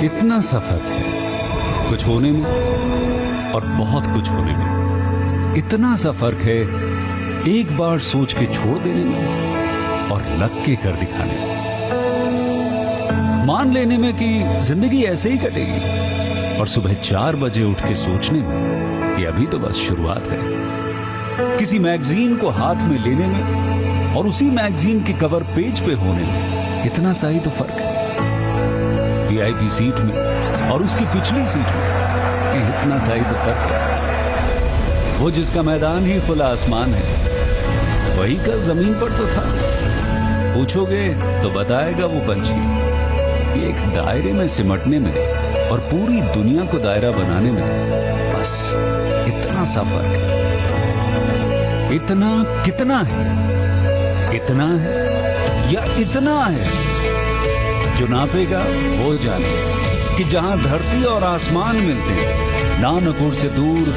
इतना सा फर्क है कुछ होने में और बहुत कुछ होने में। इतना सा फर्क है एक बार सोच के छोड़ देने में और लग के कर दिखाने में। मान लेने में कि जिंदगी ऐसे ही कटेगी और सुबह 4 बजे उठ के सोचने में कि अभी तो बस शुरुआत है। किसी मैगजीन को हाथ में लेने में और उसी मैगजीन के कवर पेज पे होने में इतना सा ही तो फर्क है। वीआईपी सीट में और उसकी पिछली सीट में इतना सा ही तो फर्क है। वो जिसका मैदान ही खुला आसमान है वही कल जमीन पर तो था। पूछोगे तो बताएगा वो पंछी कि एक दायरे में सिमटने में और पूरी दुनिया को दायरा बनाने में बस इतना सा फर्क है। इतना कितना है? इतना है या इतना है? जो नापेगा वो जाने कि जहां धरती और आसमान मिलते हैं, नानकुर से दूर,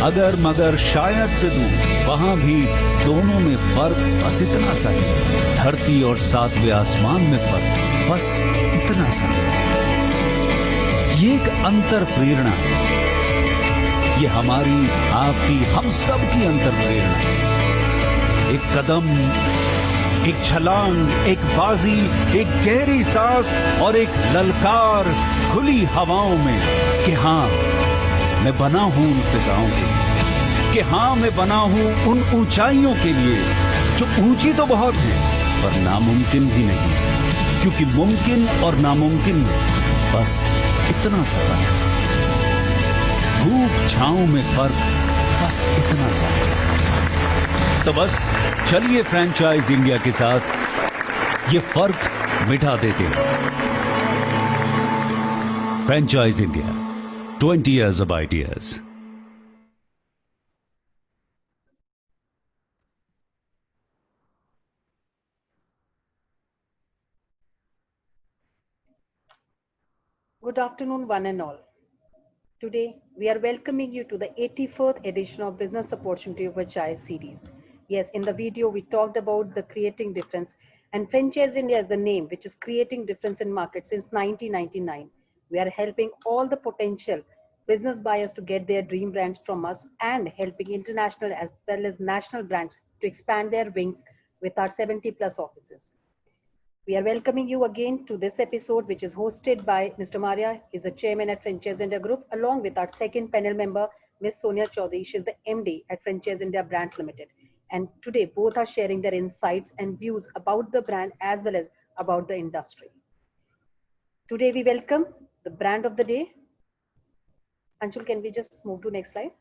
अगर मगर शायद से दूर, वहां भी दोनों में फर्क बस इतना सा है। धरती और 7वें आसमान में फर्क बस इतना सा है। ये एक अंतर प्रेरणा है। ये हमारी, आपकी, हम सब की अंतर प्रेरणा है। एक कदम, एक छलांग, एक बाजी, एक गहरी सांस और एक ललकार खुली हवाओं में कि हाँ मैं बना हूं उन फिजाओं के लिए, कि हाँ मैं बना हूं उन ऊंचाइयों के लिए जो ऊंची तो बहुत है पर नामुमकिन भी नहीं, क्योंकि मुमकिन और नामुमकिन में बस इतना सा फर्क है। धूप छांव में फर्क बस इतना सा है। तो बस चलिए फ्रेंचाइज इंडिया के साथ ये फर्क मिटा देते हैं। Franchise India, 20 years of ideas. Good afternoon, one and all. Today, we are welcoming you to the 84th edition of Business Opportunity Over Chai series. Yes, in the video, we talked about the creating difference, and Franchise India is the name which is creating difference in market since 1999. We are helping all the potential business buyers to get their dream brands from us and helping international as well as national brands to expand their wings with our 70 plus offices. We are welcoming you again to this episode, which is hosted by Mr. Maria. He's a chairman at Franchise India Group, along with our second panel member, Ms. Sonia Chaudhary. She's the MD at Franchise India Brands Limited. And today, both are sharing their insights and views about the brand as well as about the industry. Today, we welcome the brand of the day. Anshul, can we just move to next slide?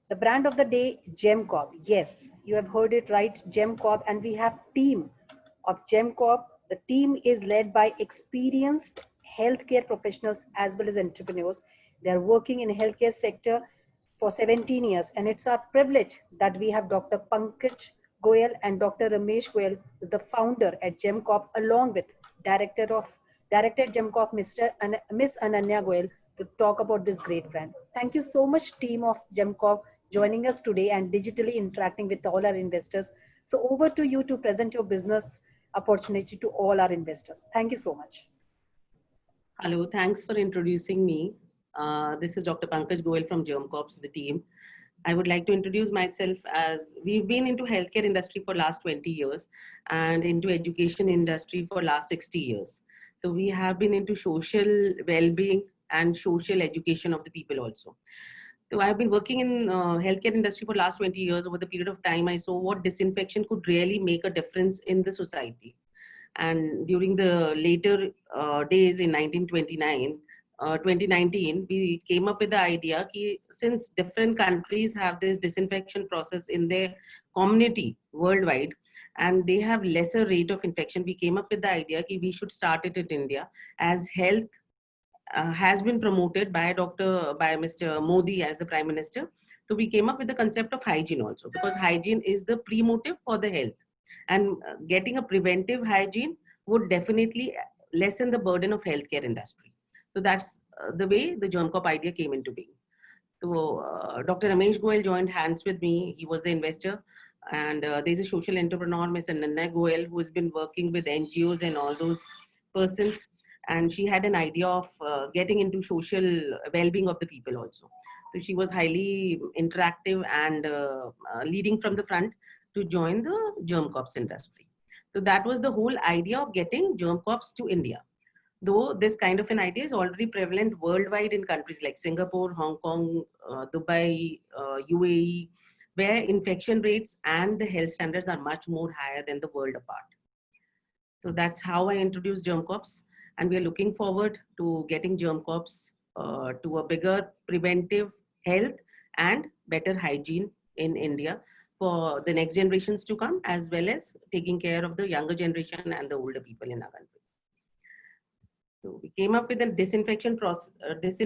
The brand of the day, GemCorp. Yes, you have heard it right, GemCorp, and we have team of GemCorp. The team is led by experienced healthcare professionals as well as entrepreneurs. They are working in healthcare sector for 17 years, and it's our privilege that we have Dr. Pankaj Goyal and Dr. Ramesh Goyal, the founder at GemCorp, along with Director at GemCorp, Miss Ananya Goyal, to talk about this great brand. Thank you so much, team of GemCorp, joining us today and digitally interacting with all our investors. So over to you to present your business opportunity to all our investors. Thank you so much. Hello, thanks for introducing me. This is Dr. Pankaj Goyal from GemCorp, the team. I would like to introduce myself as we've been into healthcare industry for last 20 years and into education industry for last 60 years. So we have been into social well-being and social education of the people also. So I've been working in healthcare industry for last 20 years. Over the period of time, I saw what disinfection could really make a difference in the society. And during the later days in 2019, we came up with the idea that since different countries have this disinfection process in their community worldwide, and they have lesser rate of infection, we came up with the idea that we should start it in India, as health has been promoted by Mr. Modi as the Prime Minister. So we came up with the concept of hygiene also, because hygiene is the pre-motive for the health, and getting a preventive hygiene would definitely lessen the burden of healthcare industry. So that's the way the GemCorp idea came into being. So Dr. Ramesh Goyal joined hands with me. He was the investor. And there's a social entrepreneur, Ms. Ananya Goyal, who has been working with NGOs and all those persons. and she had an idea of getting into social well-being of the people also. So she was highly interactive and leading from the front to join the germ corps industry. So that was the whole idea of getting germ corps to India. Though this kind of an idea is already prevalent worldwide in countries like Singapore, Hong Kong, Dubai, UAE, where infection rates and the health standards are much more higher than the world apart. So that's how I introduced germ corps, and we are looking forward to getting germ corps to a bigger preventive health and better hygiene in India for the next generations to come, as well as taking care of the younger generation and the older people in our country. So we came up with a disinfection process. This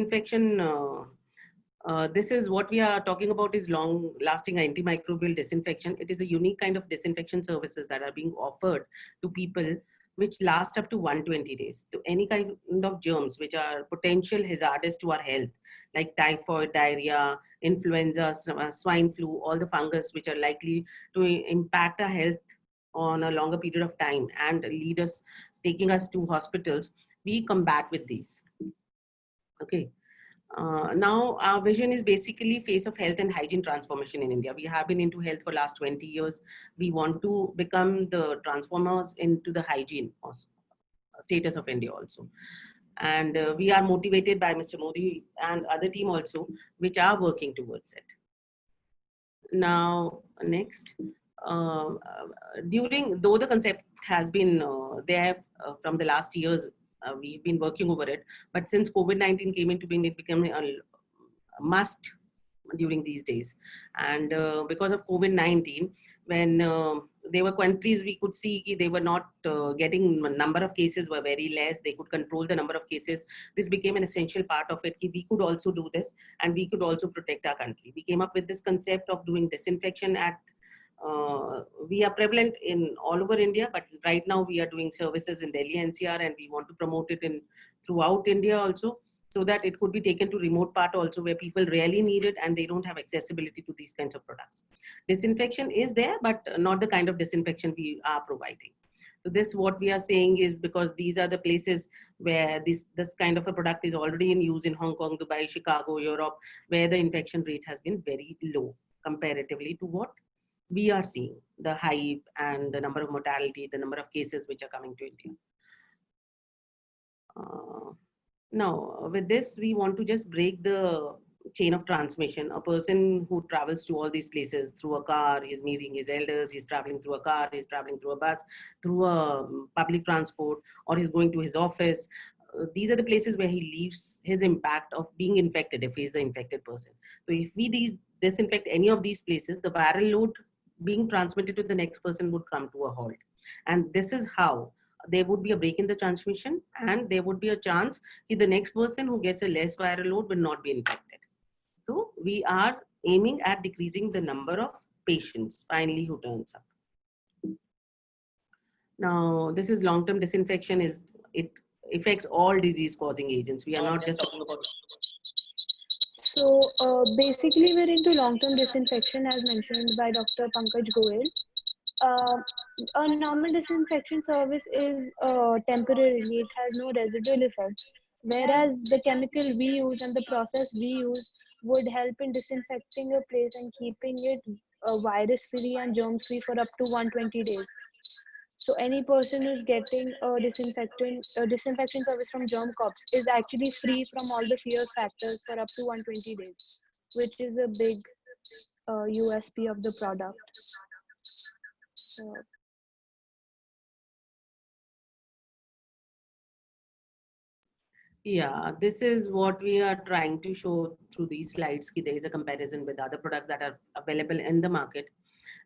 is what we are talking about is long-lasting antimicrobial disinfection. It is a unique kind of disinfection services that are being offered to people, which last up to 120 days. So any kind of germs which are potential hazardous to our health, like typhoid, diarrhea, influenza, swine flu, all the fungus which are likely to impact our health on a longer period of time and taking us to hospitals, we combat with these. Okay. Now our vision is basically face of health and hygiene transformation in India. We have been into health for last 20 years. We want to become the transformers into the hygiene also, status of India also. And we are motivated by Mr. Modi and other team also, which are working towards it. Now, next. Though the concept has been there from the last years, we've been working over it, but since COVID-19 came into being, it became a must during these days. And because of COVID-19, when there were countries we could see they were not getting, number of cases were very less, they could control the number of cases. This became an essential part of it. We could also do this and we could also protect our country. We came up with this concept of doing disinfection at we are prevalent in all over India, but right now we are doing services in Delhi NCR, and we want to promote it in throughout India also, so that it could be taken to remote part also where people really need it and they don't have accessibility to these kinds of products. Disinfection is there, but not the kind of disinfection we are providing. So this, what we are saying is, because these are the places where this kind of a product is already in use in Hong Kong, Dubai, Chicago, Europe, where the infection rate has been very low comparatively to what we are seeing, the hype and the number of mortality, the number of cases which are coming to India. Now, with this, we want to just break the chain of transmission. A person who travels to all these places through a car, he's meeting his elders, he's traveling through a car, he's traveling through a bus, through a public transport, or he's going to his office. These are the places where he leaves his impact of being infected if he's the infected person. So if we disinfect any of these places, the viral load being transmitted to the next person would come to a halt. And this is how there would be a break in the transmission, and there would be a chance that the next person who gets a less viral load will not be infected. So we are aiming at decreasing the number of patients finally who turns up. Now, this is long-term disinfection. It affects all disease-causing agents. We are not just talking about. So basically, we're into long-term disinfection as mentioned by Dr. Pankaj Goel. A normal disinfection service is temporary, it has no residual effect. Whereas the chemical we use and the process we use would help in disinfecting a place and keeping it virus-free and germs-free for up to 120 days. So any person who's getting a disinfection service from Germ Corps is actually free from all the fear factors for up to 120 days, which is a big USP of the product. Yeah, this is what we are trying to show through these slides. There is a comparison with other products that are available in the market.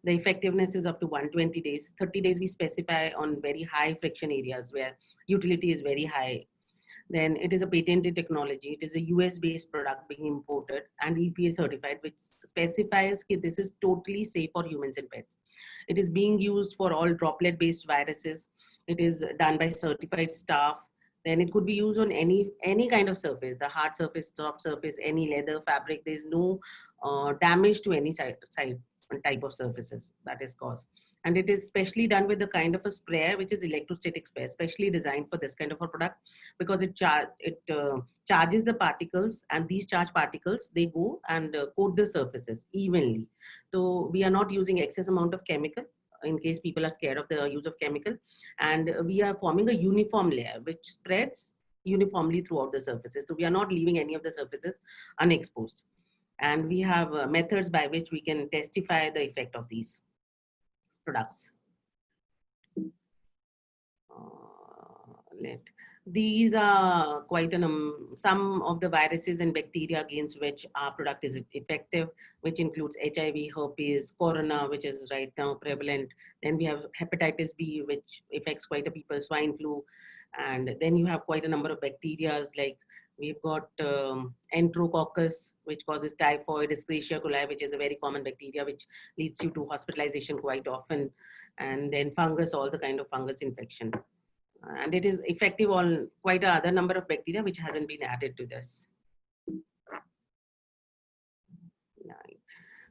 The effectiveness is up to 120 days. 30 days we specify on very high friction areas where utility is very high. Then it is a patented technology. It is a US-based product being imported and EPA certified, which specifies that this is totally safe for humans and pets. It is being used for all droplet-based viruses. It is done by certified staff. Then it could be used on any kind of surface, the hard surface, soft surface, any leather, fabric. There's no damage to any side. type of surfaces that is caused. And it is specially done with the kind of a sprayer which is electrostatic sprayer, specially designed for this kind of a product, because it charges the particles, and these charged particles, they go and coat the surfaces evenly. So we are not using excess amount of chemical in case people are scared of the use of chemical, and we are forming a uniform layer which spreads uniformly throughout the surfaces. So we are not leaving any of the surfaces unexposed. And we have methods by which we can testify the effect of these products. These are quite some of the viruses and bacteria against which our product is effective, which includes HIV, herpes, corona, which is right now prevalent. Then we have hepatitis B, which affects quite a people, swine flu. And then you have quite a number of bacteria, like we've got Enterococcus, which causes typhoid, Escherichia coli, which is a very common bacteria, which leads you to hospitalization quite often. And then fungus, all the kind of fungus infection. And it is effective on quite a other number of bacteria which hasn't been added to this.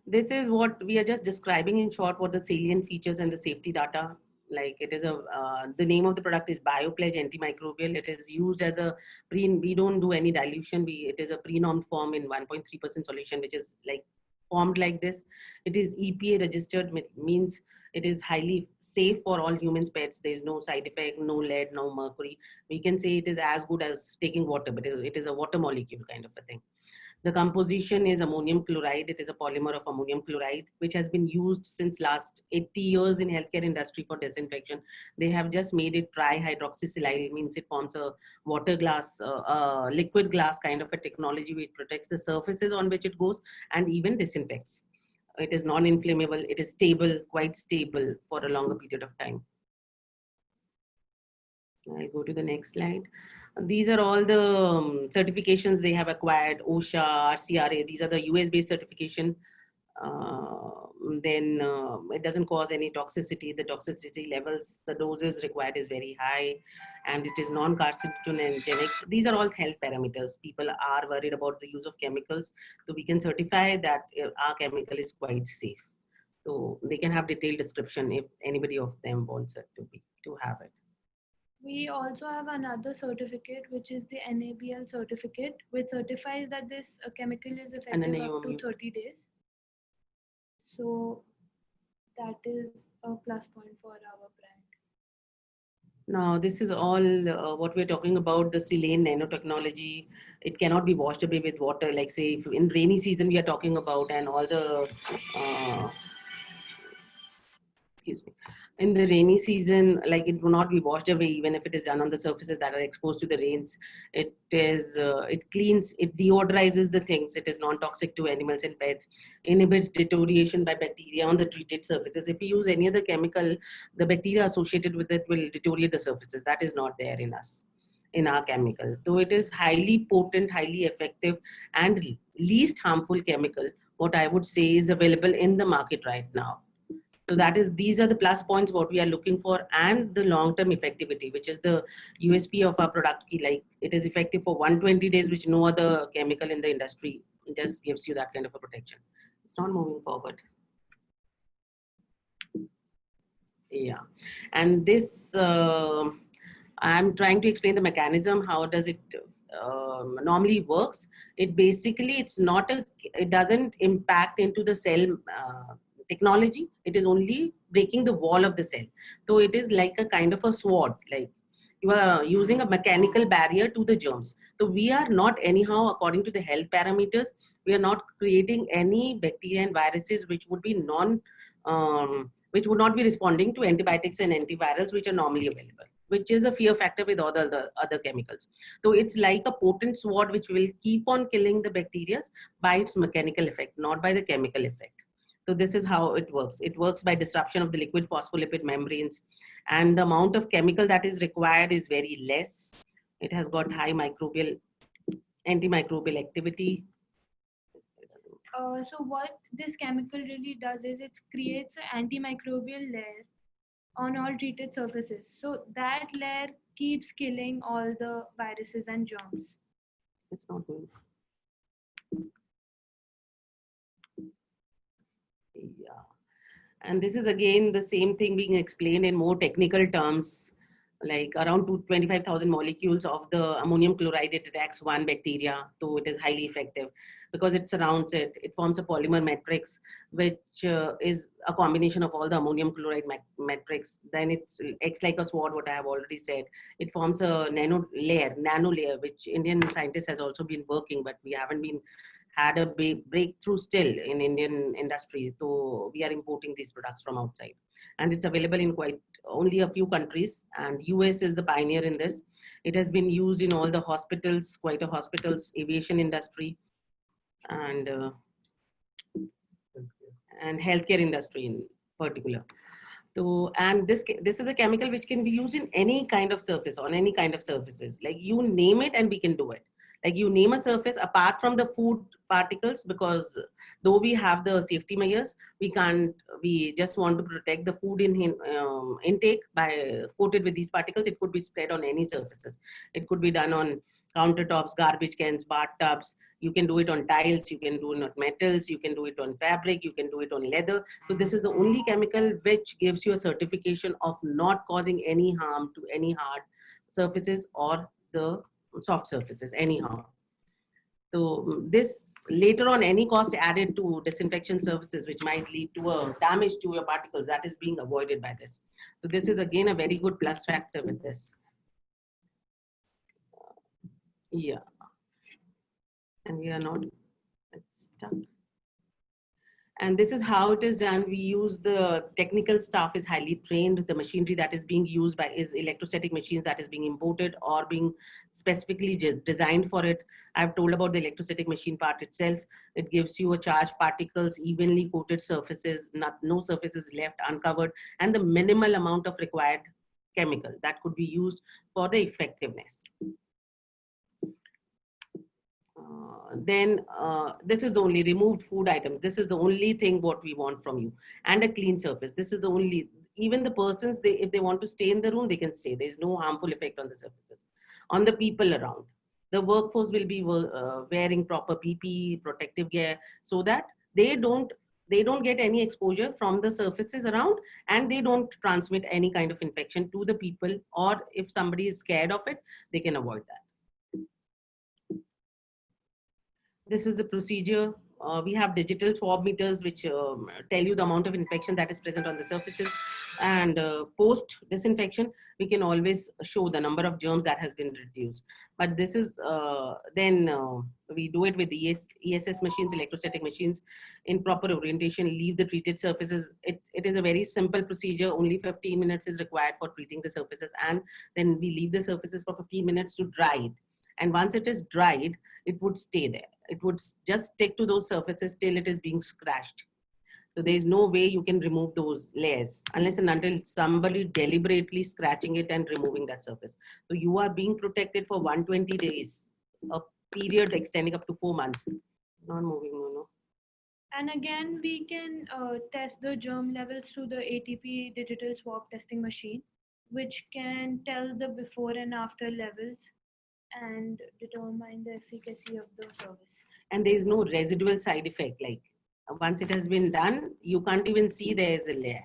This is what we are just describing in short, what the salient features and the safety data. Like it is the name of the product is BioPledge Antimicrobial. It is used as a we don't do any dilution. It is a pre-normed form in 1.3% solution, which is like formed like this. It is EPA registered, means it is highly safe for all humans, pets. There is no side effect, no lead, no mercury. We can say it is as good as taking water, but it is a water molecule kind of a thing. The composition is ammonium chloride. It is a polymer of ammonium chloride, which has been used since last 80 years in healthcare industry for disinfection. They have just made it trihydroxysilyl, means it forms a water glass, liquid glass kind of a technology which protects the surfaces on which it goes and even disinfects. It is non-inflammable. It is stable, quite stable for a longer period of time. I'll go to the next slide. These are all the certifications they have acquired, OSHA, RCRA. These are the US-based certification. It doesn't cause any toxicity. The toxicity levels, the doses required is very high, and it is non-carcinogenic. These are all health parameters. People are worried about the use of chemicals, so we can certify that our chemical is quite safe. So they can have detailed description if anybody of them wants it to have it. We also have another certificate, which is the NABL certificate, which certifies that this chemical is effective up to 30 days. So that is a plus point for our brand. Now, this is all what we're talking about, the Silane nanotechnology. It cannot be washed away with water. Like say, if in rainy season we are talking about, and all the, excuse me, in the rainy season, like it will not be washed away even if it is done on the surfaces that are exposed to the rains. It is, it cleans, it deodorizes the things. It is non-toxic to animals and pets, inhibits deterioration by bacteria on the treated surfaces. If we use any other chemical, the bacteria associated with it will deteriorate the surfaces. That is not there in us, in our chemical. So it is highly potent, highly effective, and least harmful chemical, what I would say is available in the market right now. So that is, these are the plus points what we are looking for, and the long-term effectivity, which is the USP of our product. Like it is effective for 120 days, which no other chemical in the industry just gives you that kind of a protection. It's not moving forward. Yeah, and this, I'm trying to explain the mechanism. How does it normally works? It basically, it doesn't impact into the cell technology. It is only breaking the wall of the cell. So it is like a kind of a sword, like you are using a mechanical barrier to the germs. So we are not anyhow, according to the health parameters, we are not creating any bacteria and viruses which would be which would not be responding to antibiotics and antivirals which are normally available, which is a fear factor with all the other chemicals. So it's like a potent sword which will keep on killing the bacteria by its mechanical effect, not by the chemical effect. So this is how it works. It works by disruption of the liquid phospholipid membranes, and the amount of chemical that is required is very less. It has got high antimicrobial activity. So what this chemical really does is it creates an antimicrobial layer on all treated surfaces. So that layer keeps killing all the viruses and germs. It's not going. Yeah. And this is again the same thing being explained in more technical terms, like around 25,000 molecules of the ammonium chloride, it attacks one bacteria, so it is highly effective because it surrounds it. It forms a polymer matrix, which is a combination of all the ammonium chloride matrix. Then it acts like a sword, what I have already said. It forms a nano layer, which Indian scientists has also been working, but we haven't been had a breakthrough still in Indian industry. So we are importing these products from outside, and it's available in quite only a few countries. And US is the pioneer in this. It has been used in all the hospitals, quite a hospitals, aviation industry, and healthcare industry in particular. So, and this is a chemical which can be used in any kind of surface, on any kind of surfaces. Like you name it and we can do it. Like you name a surface apart from the food particles, because though we have the safety measures, we just want to protect the food intake by coated with these particles. It could be spread on any surfaces. It could be done on countertops, garbage cans, bathtubs. You can do it on tiles, you can do it on metals, you can do it on fabric, you can do it on leather. So this is the only chemical which gives you a certification of not causing any harm to any hard surfaces or the soft surfaces anyhow. So this later on, any cost added to disinfection services which might lead to a damage to your particles, that is being avoided by this. So this is again a very good plus factor with this. Yeah. And we are not stuck. And this is how it is done. We use the technical staff is highly trained. The machinery that is being used by is electrostatic machines that is being imported or being specifically designed for it. I've told about the electrostatic machine part itself. It gives you a charged particles, evenly coated surfaces, no surfaces left uncovered, and the minimal amount of required chemical that could be used for the effectiveness. This is the only removed food item. This is the only thing what we want from you, and a clean surface. This is the only, even the persons, if they want to stay in the room, they can stay. There's no harmful effect on the surfaces, on the people around. The workforce will be wearing proper PPE, protective gear, so that they don't get any exposure from the surfaces around, and they don't transmit any kind of infection to the people, or if somebody is scared of it, they can avoid that. This is the procedure. We have digital swab meters which tell you the amount of infection that is present on the surfaces, and post disinfection we can always show the number of germs that has been reduced. But this is we do it with the ESS machines, electrostatic machines, in proper orientation, leave the treated surfaces. It is a very simple procedure. Only 15 minutes is required for treating the surfaces, and then we leave the surfaces for 15 minutes to dry it. And once it is dried, it would stay there. It would just stick to those surfaces till it is being scratched. So there is no way you can remove those layers unless and until somebody deliberately scratching it and removing that surface. So you are being protected for 120 days, a period extending up to 4 months. Not moving, no. And again, we can test the germ levels through the ATP digital swab testing machine, which can tell the before and after levels and determine the efficacy of the service. And there is no residual side effect. Like once it has been done, you can't even see there is a layer.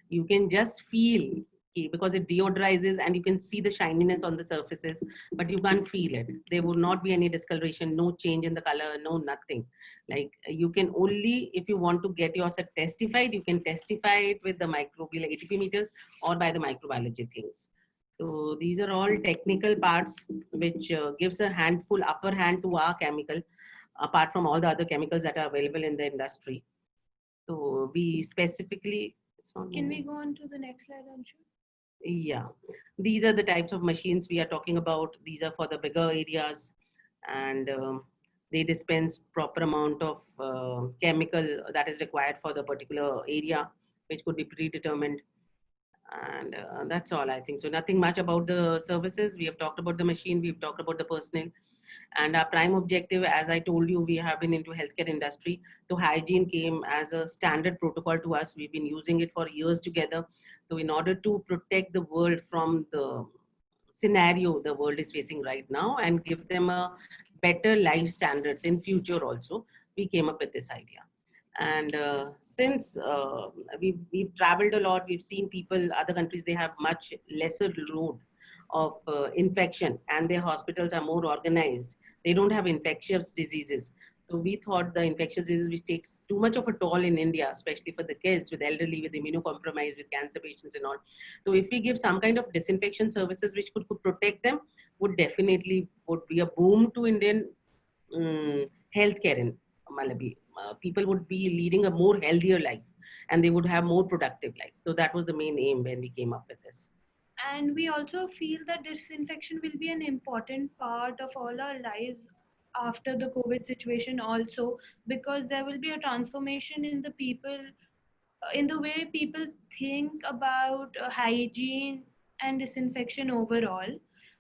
You can just feel, because it deodorizes and you can see the shininess on the surfaces, but you can't feel it. There will not be any discoloration, no change in the color, no nothing. Like you can only, if you want to get yourself testified, you can testify it with the microbial ATP meters or by the microbiology things. So these are all technical parts which gives a upper hand to our chemical, apart from all the other chemicals that are available in the industry. So we specifically, can we go on to the next slide, Anshu? Yeah, these are the types of machines we are talking about. These are for the bigger areas, and they dispense proper amount of chemical that is required for the particular area, which could be predetermined. And that's all, I think. So nothing much about the services. We have talked about the machine, we've talked about the personnel. And our prime objective, as I told you, we have been into healthcare industry. So hygiene came as a standard protocol to us. We've been using it for years together. So in order to protect the world from the scenario the world is facing right now and give them a better life standards in future also, we came up with this idea. And since we've traveled a lot, we've seen people, other countries, they have much lesser load of infection, and their hospitals are more organized. They don't have infectious diseases. So we thought the infectious disease, which takes too much of a toll in India, especially for the kids, with elderly, with immunocompromised, with cancer patients and all. So if we give some kind of disinfection services which could protect them, would definitely would be a boom to Indian healthcare in Malawi. People would be leading a more healthier life, and they would have more productive life. So that was the main aim when we came up with this. And we also feel that disinfection will be an important part of all our lives after the COVID situation also, because there will be a transformation in the people, in the way people think about hygiene and disinfection overall.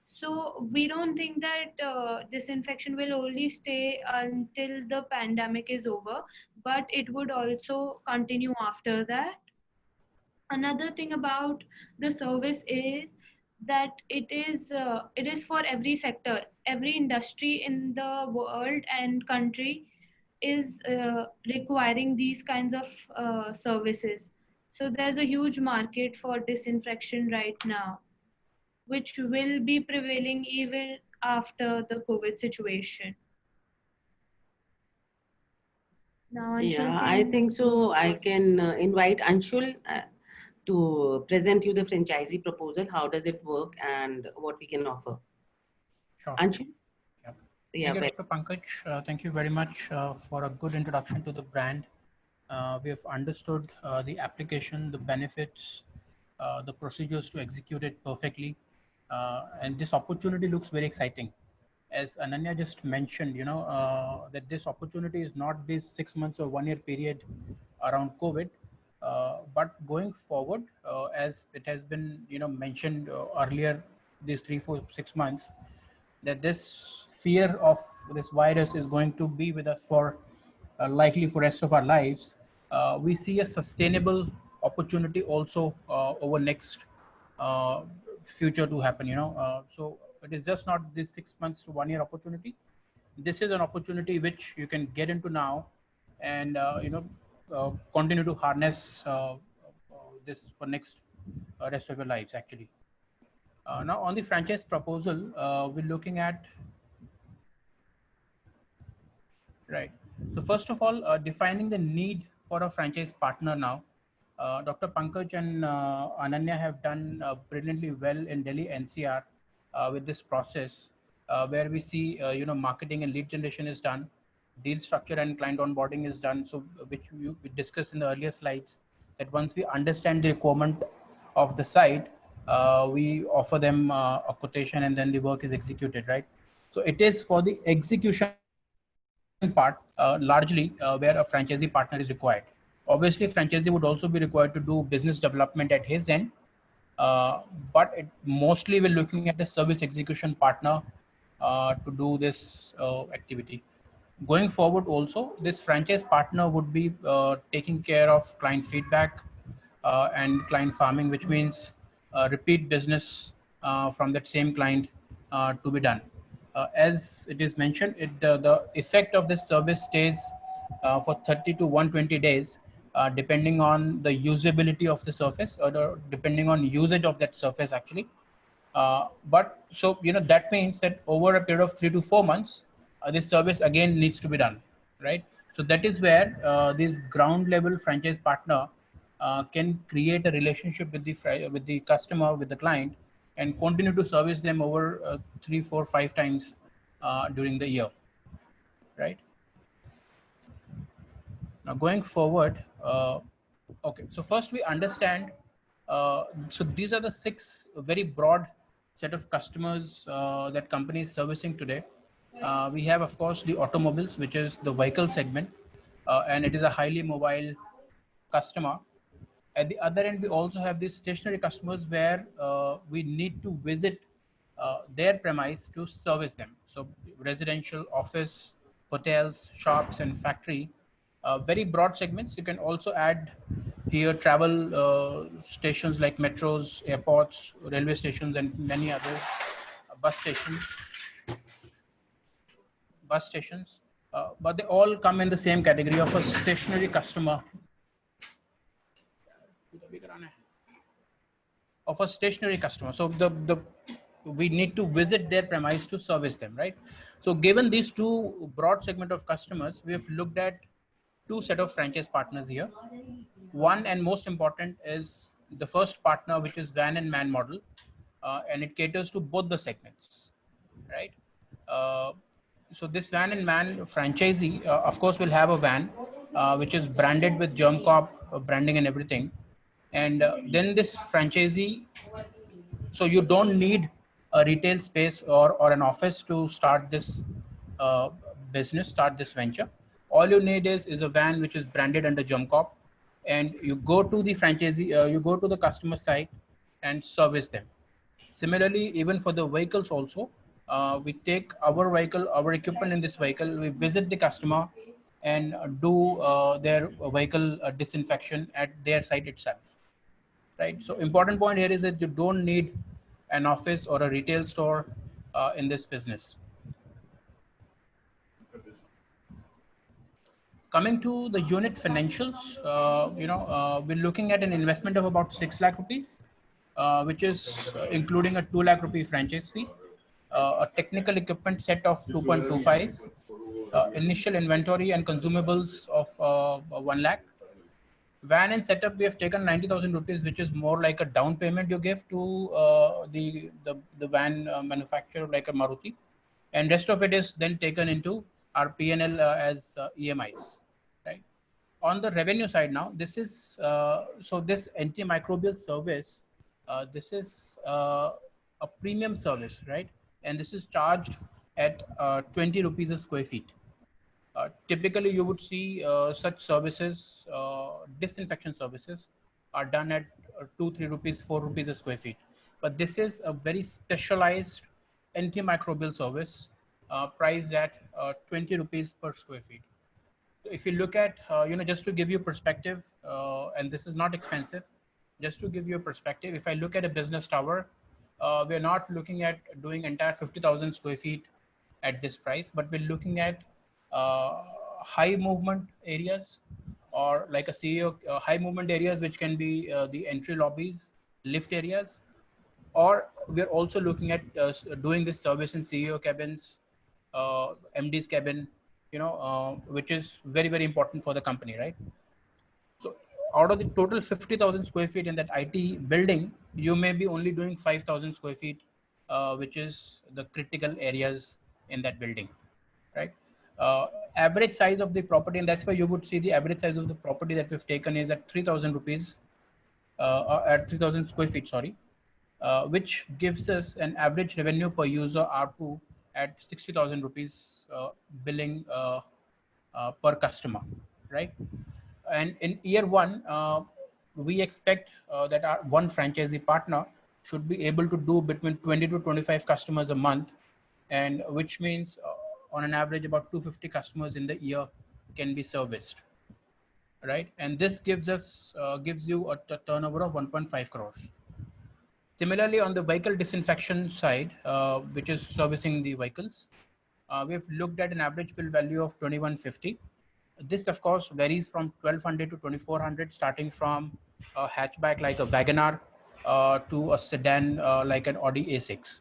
So we don't think that disinfection will only stay until the pandemic is over, but it would also continue after that. Another thing about the service is that it is for every sector, every industry in the world and country is requiring these kinds of services. So there's a huge market for disinfection right now, which will be prevailing even after the COVID situation. Now, Anshul, Yeah, I think so. I can invite Anshul to present you the franchisee proposal. How does it work and what we can offer? Sure. Anshul? Yeah. Yeah, Thank you, but Dr. Pankaj. Thank you very much for a good introduction to the brand. We have understood the application, the benefits, the procedures to execute it perfectly. And this opportunity looks very exciting. As Ananya just mentioned, that this opportunity is not this 6 months or 1 year period around COVID, but going forward, as it has been, mentioned earlier, these 3, 4, 6 months, that this fear of this virus is going to be with us for likely for rest of our lives. We see a sustainable opportunity also over next uh, future to happen. So it is just not this 6 months to 1 year opportunity. This is an opportunity which you can get into now, and continue to harness this for next rest of your lives actually. Now on the franchise proposal, we're looking at. Right. So first of all, defining the need for a franchise partner now. Dr. Pankaj and Ananya have done brilliantly well in Delhi NCR with this process, where we see, marketing and lead generation is done, deal structure and client onboarding is done. So which we discussed in the earlier slides, that once we understand the requirement of the site, we offer them a quotation and then the work is executed, right? So it is for the execution part, largely where a franchisee partner is required. Obviously, franchisee would also be required to do business development at his end, but it mostly we're looking at the service execution partner to do this activity. Going forward also, this franchise partner would be taking care of client feedback and client farming, which means repeat business from that same client to be done. As it is mentioned, the effect of this service stays for 30 to 120 days, depending on the usability of the surface, or depending on usage of that surface actually. But so, that means that over a period of 3 to 4 months, this service again needs to be done, right? So that is where this ground level franchise partner can create a relationship with the customer, with the client, and continue to service them over 3, 4, 5 times during the year, right? Now going forward, okay, so first we understand, so these are the 6 very broad set of customers that company is servicing today. We have, of course, the automobiles, which is the vehicle segment, and it is a highly mobile customer. At the other end, we also have these stationary customers where we need to visit their premise to service them. So residential, office, hotels, shops, and factory, very broad segments. You can also add here travel stations like metros, airports, railway stations, and many others, bus stations, but they all come in the same category of a stationary customer. Of a stationary customer. So we need to visit their premise to service them, right? So given these two broad segment of customers, we have looked at two set of franchise partners here. One and most important is the first partner, which is van and man model, and it caters to both the segments, right? Uh, so this van and man franchisee, of course, will have a van which is branded with Germ Corp branding and everything, and then this franchisee, so you don't need a retail space or an office to start this uh, business, start this venture. All you need is a van which is branded under Jumcop, and you go to the franchisee, you go to the customer site and service them. Similarly, even for the vehicles also, we take our vehicle, our equipment in this vehicle, we visit the customer and do their vehicle disinfection at their site itself, right? So important point here is that you don't need an office or a retail store in this business. Coming to the unit financials, we're looking at an investment of about 6 lakh rupees, which is including a 2 lakh rupee franchise fee, a technical equipment set of 2.25, initial inventory and consumables of 1 lakh. Van and setup, we have taken 90,000 rupees, which is more like a down payment you give to the van manufacturer, like a Maruti, and rest of it is then taken into our P&L as EMIs, right? On the revenue side now, this is so this antimicrobial service, this is a premium service, right? And this is charged at 20 rupees a square feet. Typically, you would see such services, disinfection services, are done at 2-3 rupees, 4 rupees a square feet. But this is a very specialized antimicrobial service priced at 20 rupees per square feet. So if you look at, just to give you perspective, and this is not expensive, just to give you a perspective, if I look at a business tower, we're not looking at doing entire 50,000 square feet at this price, but we're looking at high movement areas, or like a CEO, high movement areas, which can be the entry lobbies, lift areas, or we're also looking at doing this service in CEO cabins, MD's cabin, which is very, very important for the company, right? So out of the total 50,000 square feet in that IT building, you may be only doing 5,000 square feet, which is the critical areas in that building, right? Average size of the property, and that's why you would see the average size of the property that we've taken is at 3,000 rupees, at 3,000 square feet, sorry, which gives us an average revenue per user ARPU at 60,000 rupees billing per customer, right? And in year one, we expect that our one franchisee partner should be able to do between 20 to 25 customers a month, and which means on an average about 250 customers in the year can be serviced, right? And this gives us gives you a turnover of 1.5 crores. Similarly, on the vehicle disinfection side, which is servicing the vehicles, we've looked at an average bill value of 2150. This, of course, varies from 1200 to 2400, starting from a hatchback like a WagonR to a sedan like an Audi A6,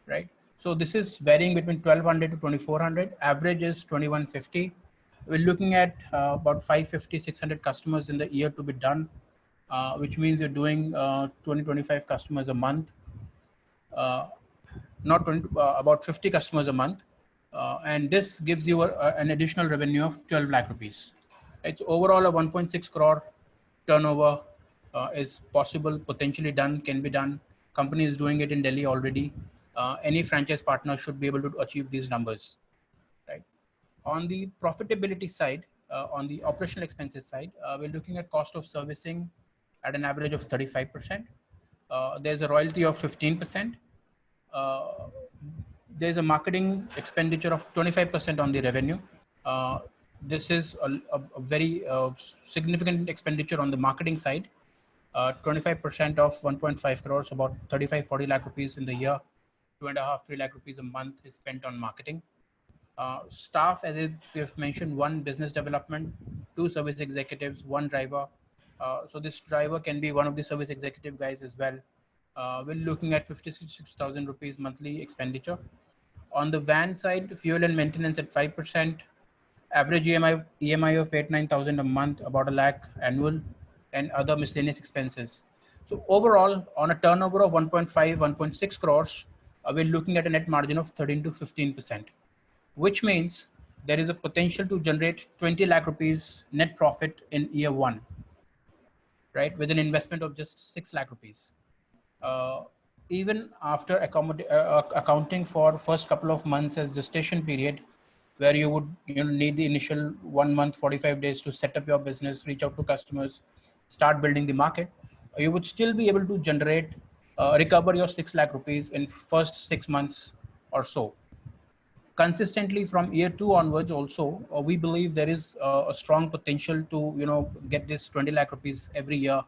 right? So this is varying between 1200 to 2400. Average is 2150. We're looking at about 550, 600 customers in the year to be done, which means you're doing 25 customers a month, not 20, about 50 customers a month. And this gives you an additional revenue of 12 lakh rupees. It's overall a 1.6 crore turnover is possible, potentially done, can be done. Company is doing it in Delhi already. Any franchise partner should be able to achieve these numbers, right? On the profitability side, on the operational expenses side, we're looking at cost of servicing at an average of 35%. There's a royalty of 15%. There's a marketing expenditure of 25% on the revenue. This is a very significant expenditure on the marketing side. 25% of 1.5 crores, about 35-40 lakh rupees in the year, 2.5-3 lakh rupees a month is spent on marketing. Staff, as we've mentioned, 1 business development, 2 service executives, 1 driver. So this driver can be one of the service executive guys as well. We're looking at 56,000 rupees monthly expenditure. On the van side, fuel and maintenance at 5%, average EMI of 8-9,000 a month, about a lakh annual, and other miscellaneous expenses. So overall, on a turnover of 1.5, 1.6 crores, we're looking at a net margin of 13 to 15%, which means there is a potential to generate 20 lakh rupees net profit in year 1, right? With an investment of just 6 lakh rupees. Even after accounting for first couple of months as gestation period, where you would need the initial 1 month, 45 days to set up your business, reach out to customers, start building the market, you would still be able to generate, recover your 6 lakh rupees in first 6 months or so. Consistently from year 2 onwards also, we believe there is a strong potential to get this 20 lakh rupees every year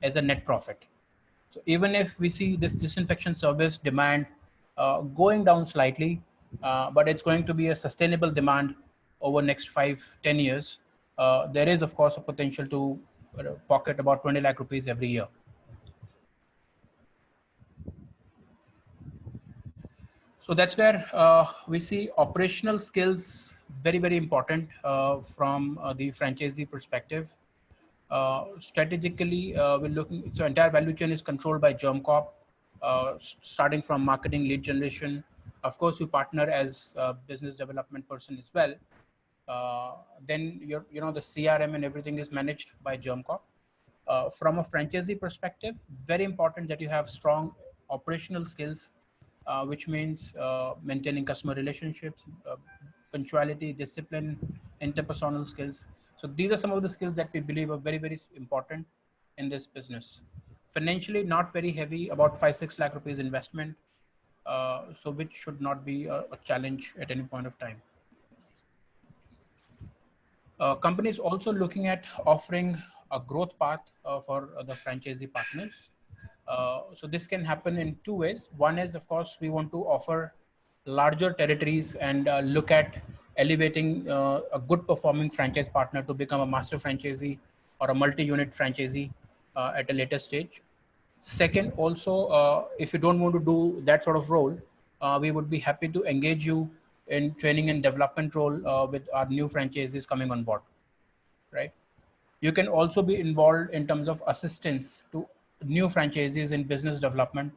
as a net profit. So even if we see this disinfection service demand going down slightly, but it's going to be a sustainable demand over next 5-10 years, there is of course a potential to pocket about 20 lakh rupees every year. So that's where we see operational skills very, very important from the franchisee perspective. Strategically, we're looking, so entire value chain is controlled by Germ Corp, starting from marketing, lead generation. Of course, you partner as a business development person as well. Then the CRM and everything is managed by Germ Corp. From a franchisee perspective, very important that you have strong operational skills, which means maintaining customer relationships, punctuality, discipline, interpersonal skills. So these are some of the skills that we believe are very, very important in this business. Financially, not very heavy, about 5-6 lakh rupees investment, so which should not be a challenge at any point of time. Companies also looking at offering a growth path for the franchisee partners. So this can happen in 2 ways. One is, of course, we want to offer larger territories and look at elevating a good performing franchise partner to become a master franchisee or a multi-unit franchisee at a later stage. Second, also, if you don't want to do that sort of role, we would be happy to engage you in training and development role with our new franchisees coming on board, right? You can also be involved in terms of assistance to new franchisees in business development.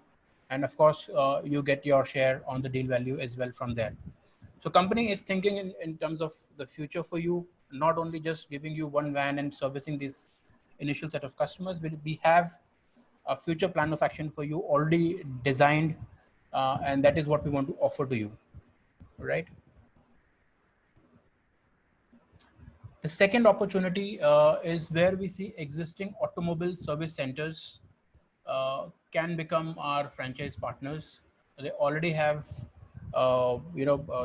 And of course, you get your share on the deal value as well from there. So company is thinking in terms of the future for you, not only just giving you 1 van and servicing this initial set of customers, but we have a future plan of action for you already designed, and that is what we want to offer to you, right? The second opportunity is where we see existing automobile service centers can become our franchise partners. They already have,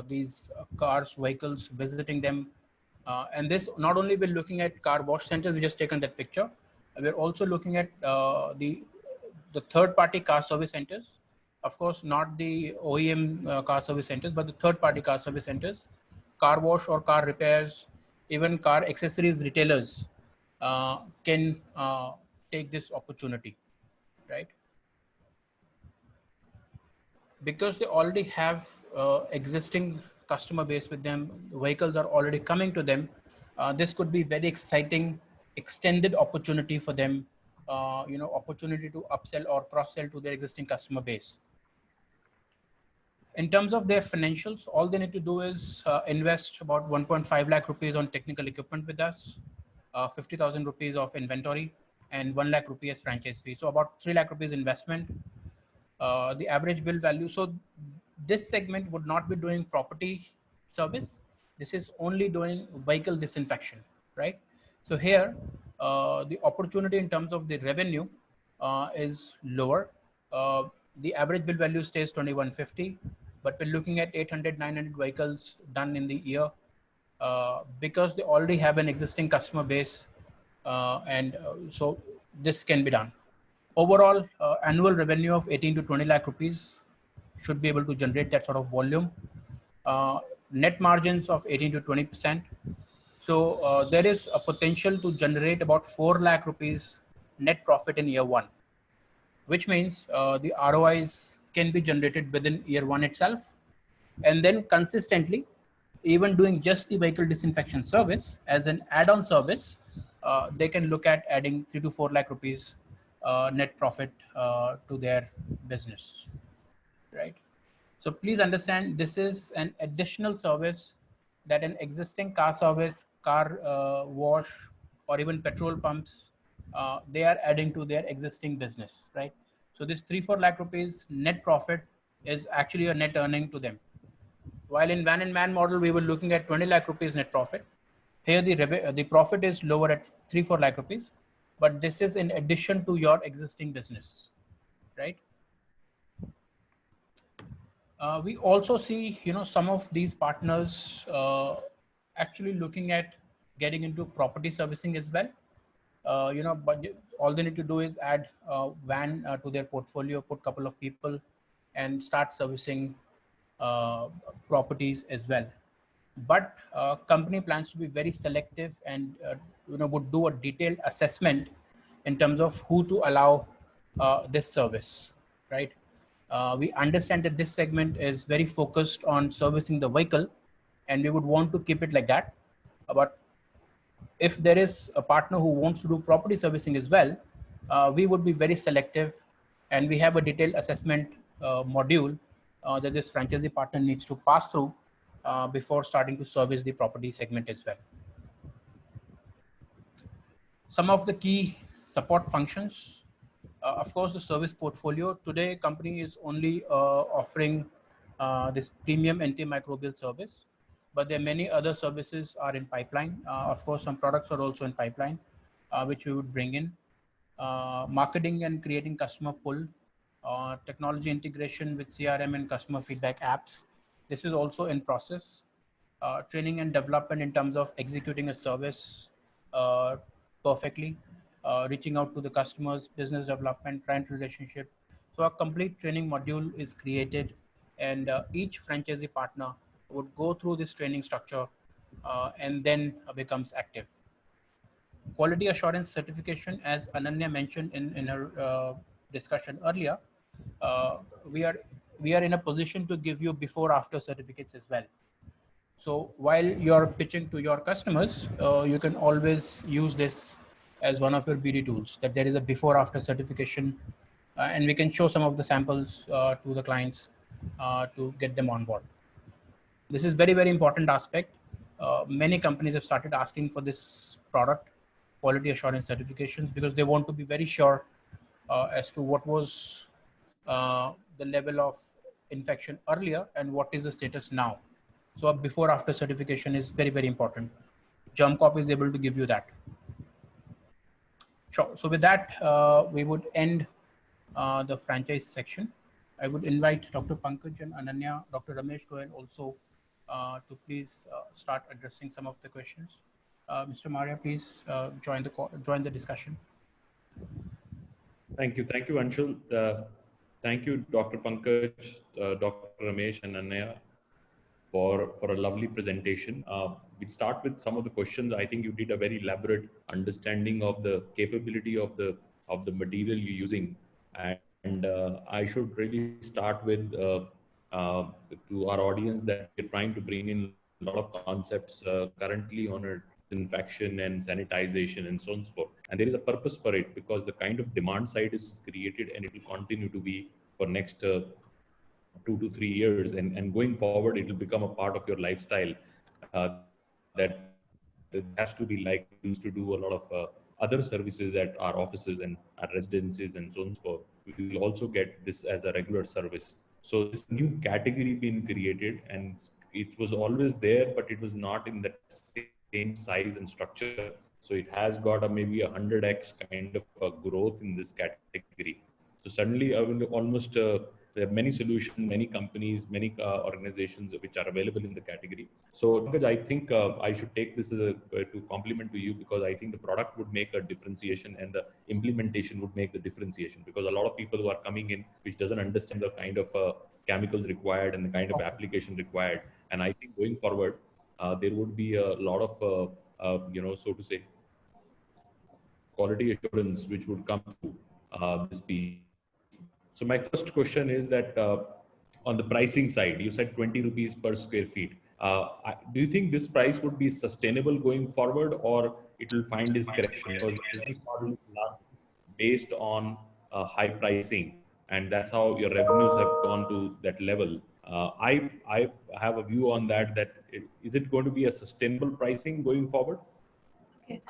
these cars, vehicles, visiting them. And this not only we're looking at car wash centers, we just taken that picture. We're also looking at the third-party car service centers. Of course, not the OEM car service centers, but the third-party car service centers, car wash or car repairs, even car accessories retailers can take this opportunity, right? Because they already have existing customer base with them, vehicles are already coming to them. This could be very exciting, extended opportunity for them, opportunity to upsell or cross-sell to their existing customer base. In terms of their financials, all they need to do is invest about 1.5 lakh rupees on technical equipment with us, 50,000 rupees of inventory, and 1 lakh rupees franchise fee. So about 3 lakh rupees investment. The average bill value. So this segment would not be doing property service. This is only doing vehicle disinfection, right? So here, the opportunity in terms of the revenue is lower. The average bill value stays 2150, but we're looking at 800-900 vehicles done in the year because they already have an existing customer base, and so this can be done. Overall, annual revenue of 18 to 20 lakh rupees should be able to generate that sort of volume. net margins of 18 to 20%. So there is a potential to generate about 4 lakh rupees net profit in year one, which means the ROIs can be generated within year one itself. And then consistently, even doing just the vehicle disinfection service as an add-on service, they can look at adding 3 to 4 lakh rupees net profit to their business, right? So please understand, this is an additional service that an existing car service, car wash, or even petrol pumps, they are adding to their existing business, right? So this 3-4 lakh rupees net profit is actually a net earning to them. While in van and man model, we were looking at 20 lakh rupees net profit. Here the profit is lower at 3-4 lakh rupees, but this is in addition to your existing business, right? We also see, some of these partners actually looking at getting into property servicing as well. But all they need to do is add van to their portfolio, put a couple of people, and start servicing properties as well. But company plans to be very selective and would do a detailed assessment in terms of who to allow this service, right? We understand that this segment is very focused on servicing the vehicle, and we would want to keep it like that. But if there is a partner who wants to do property servicing as well, we would be very selective, and we have a detailed assessment module that this franchisee partner needs to pass through before starting to service the property segment as well. Some of the key support functions, of course, the service portfolio. Today, company is only offering this premium antimicrobial service, but there are many other services are in pipeline. Of course, some products are also in pipeline, which we would bring in. Marketing and creating customer pull, technology integration with CRM and customer feedback apps. This is also in process. Training and development in terms of executing a service perfectly, reaching out to the customers, business development, client relationship. So a complete training module is created, and each franchisee partner would go through this training structure and then becomes active. Quality assurance certification, as Ananya mentioned in her discussion earlier, we are in a position to give you before after certificates as well. So while you're pitching to your customers, you can always use this as one of your BD tools, that there is a before after certification, and we can show some of the samples to the clients to get them on board. This is very, very important aspect. Many companies have started asking for this product, quality assurance certifications, because they want to be very sure as to what was the level of infection earlier and what is the status now. So a before after certification is very, very important. GermCop is able to give you that. Sure. So with that, we would end the franchise section. I would invite Dr. Pankaj and Ananya, Dr. Ramesh Goyal also to please start addressing some of the questions. Mr. Maria, please join the discussion. Thank you, Anshul. Thank you, Dr. Pankaj, Dr. Ramesh, and Ananya for a lovely presentation. We'll start with some of the questions. I think you did a very elaborate understanding of the capability of the material you're using, and I should really start with to our audience that we're trying to bring in a lot of concepts currently on a disinfection and sanitization and so on and so forth. And there is a purpose for it, because the kind of demand side is created and it will continue to be for next 2 to 3 years. And going forward, it will become a part of your lifestyle that has to be like we used to do a lot of other services at our offices and our residences and so on and so forth. We will also get this as a regular service. So this new category being created, and it was always there, but it was not in that same size and structure. So it has got a maybe 100x kind of growth in this category. So suddenly, I will almost there are many solutions, many companies, many organizations which are available in the category. So because I think I should take this as to compliment to you, because I think the product would make a differentiation and the implementation would make the differentiation, because a lot of people who are coming in which doesn't understand the kind of chemicals required and the kind of application required. And I think going forward, there would be a lot of, so to say, quality assurance which would come through this piece. So my first question is that on the pricing side, you said 20 rupees per square feet. Do you think this price would be sustainable going forward, or it will find its correction? Because the business model is largely based on high pricing, and that's how your revenues have gone to that level. I have a view on that. Is it going to be a sustainable pricing going forward? Okay.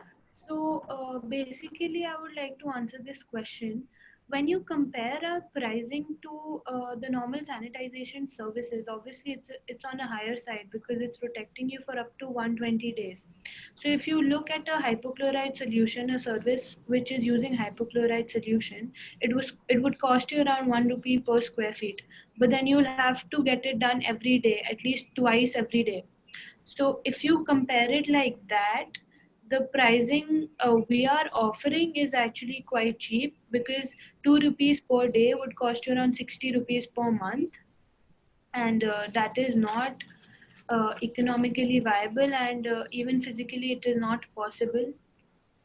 So basically, I would like to answer this question. When you compare our pricing to the normal sanitization services, obviously it's on a higher side because it's protecting you for up to 120 days. So if you look at a hypochlorite solution, a service which is using hypochlorite solution, it would cost you around 1 rupee per square feet. But then you'll have to get it done every day, at least twice every day. So if you compare it like that, the pricing we are offering is actually quite cheap because 2 rupees per day would cost you around 60 rupees per month. And that is not economically viable, and even physically it is not possible.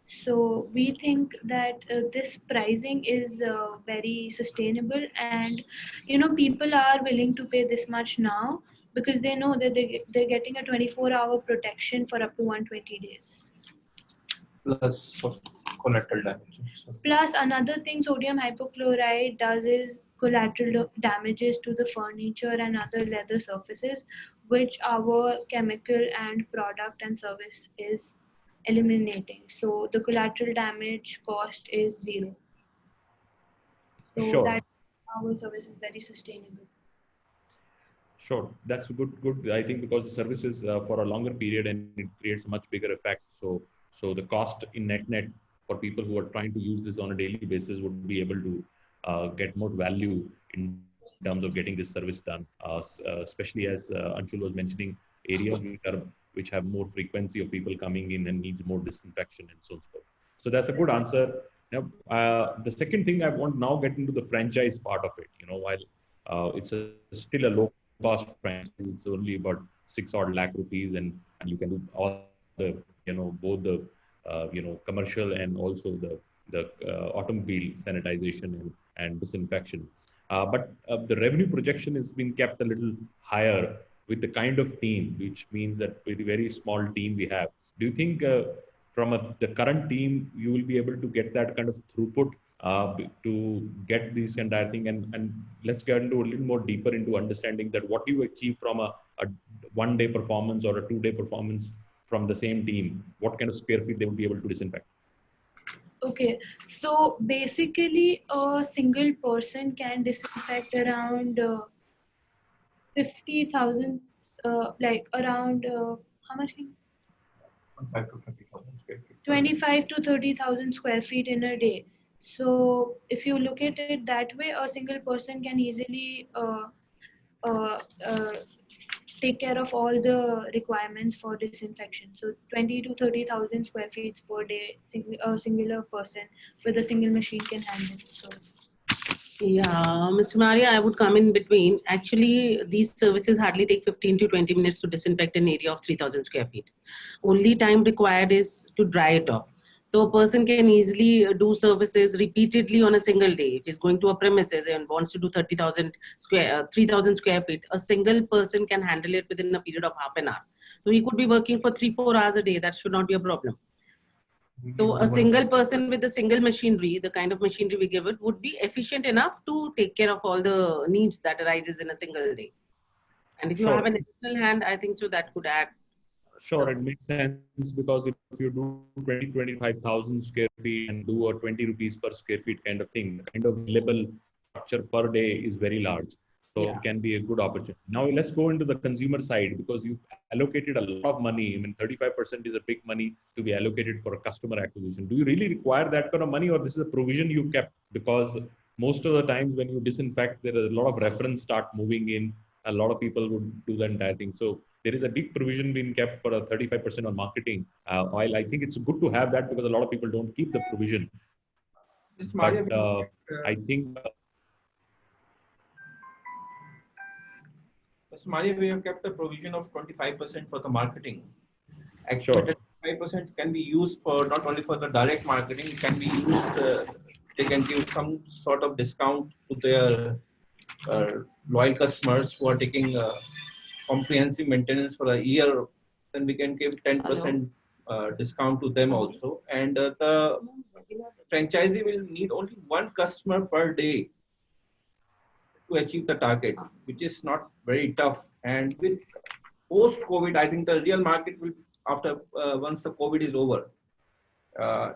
So we think that this pricing is very sustainable, and people are willing to pay this much now because they know that they're getting a 24-hour protection for up to 120 days. Plus collateral damage. Plus, another thing sodium hypochlorite does is collateral damages to the furniture and other leather surfaces, which our chemical and product and service is eliminating. So the collateral damage cost is zero. So Sure. that our service is very sustainable. Sure, that's good. I think because the service is for a longer period and it creates a much bigger effect. So the cost in net for people who are trying to use this on a daily basis would be able to get more value in terms of getting this service done. Especially as Anshul was mentioning, areas which have more frequency of people coming in and needs more disinfection and so forth. So that's a good answer. Now, the second thing I want now get into the franchise part of it. While it's still a low cost franchise, it's only about 6 odd lakh rupees, and you can do all the both the commercial and also the automobile sanitization and disinfection. But the revenue projection has been kept a little higher with the kind of team, which means that with a very small team we have. Do you think from the current team you will be able to get that kind of throughput to get this entire thing? And let's get into a little more deeper into understanding that what you achieve from a 1 day performance or a 2 day performance from the same team, what kind of square feet they will be able to disinfect? Okay, so basically a single person can disinfect around 50,000, like around how much? 25 to 30,000 square feet. 25 to 30,000 square feet in a day. So if you look at it that way, a single person can easily take care of all the requirements for disinfection. So 20 to 30,000 square feet per day, a singular person with a single machine can handle. So. Yeah, Mr. Maria, I would come in between. Actually, these services hardly take 15 to 20 minutes to disinfect an area of 3,000 square feet. Only time required is to dry it off. So a person can easily do services repeatedly on a single day. If he's going to a premises and wants to do 3,000 square feet, a single person can handle it within a period of half an hour. So he could be working for 3-4 hours a day. That should not be a problem. So a single person with a single machinery, the kind of machinery we give it, would be efficient enough to take care of all the needs that arises in a single day. And if you have an additional hand, I think so that could add. Sure, it makes sense because if you do 25,000 square feet and do a 20 rupees per square feet kind of thing, the kind of label structure per day is very large. So it can be a good opportunity. Now let's go into the consumer side, because you allocated a lot of money. I mean, 35% is a big money to be allocated for a customer acquisition. Do you really require that kind of money, or this is a provision you kept? Because most of the times when you disinfect, there is a lot of reference start moving in. A lot of people would do the entire thing. So there is a big provision being kept for a 35% on marketing. While I think it's good to have that because a lot of people don't keep the provision. But I think Somali, we have kept a provision of 25% for the marketing. Actually, Sure. that 25% can be used for not only for the direct marketing, it can be used, they can give some sort of discount to their loyal customers who are taking comprehensive maintenance for a year. Then we can give 10% discount to them also. And the franchisee will need only one customer per day to achieve the target, which is not very tough. And with post-COVID, I think the real market will, after once the COVID is over,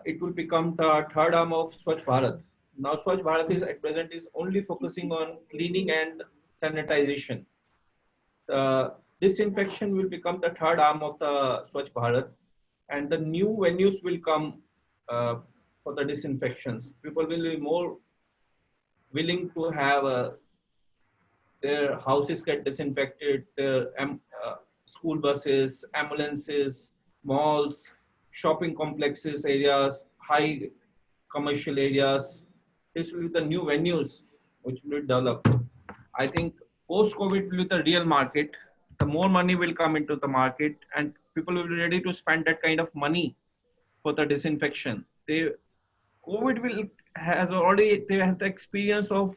it will become the third arm of Swachh Bharat. Now, Swachh Bharat is at present is only focusing on cleaning and sanitization. Disinfection will become the third arm of the Swachh Bharat, and the new venues will come for the disinfections. People will be more willing to have their houses get disinfected, their school buses, ambulances, malls, shopping complexes areas, high commercial areas. This will be the new venues which will be developed. I think post-COVID will be the real market. The more money will come into the market, and people will be ready to spend that kind of money for the disinfection. COVID will has already, they have the experience of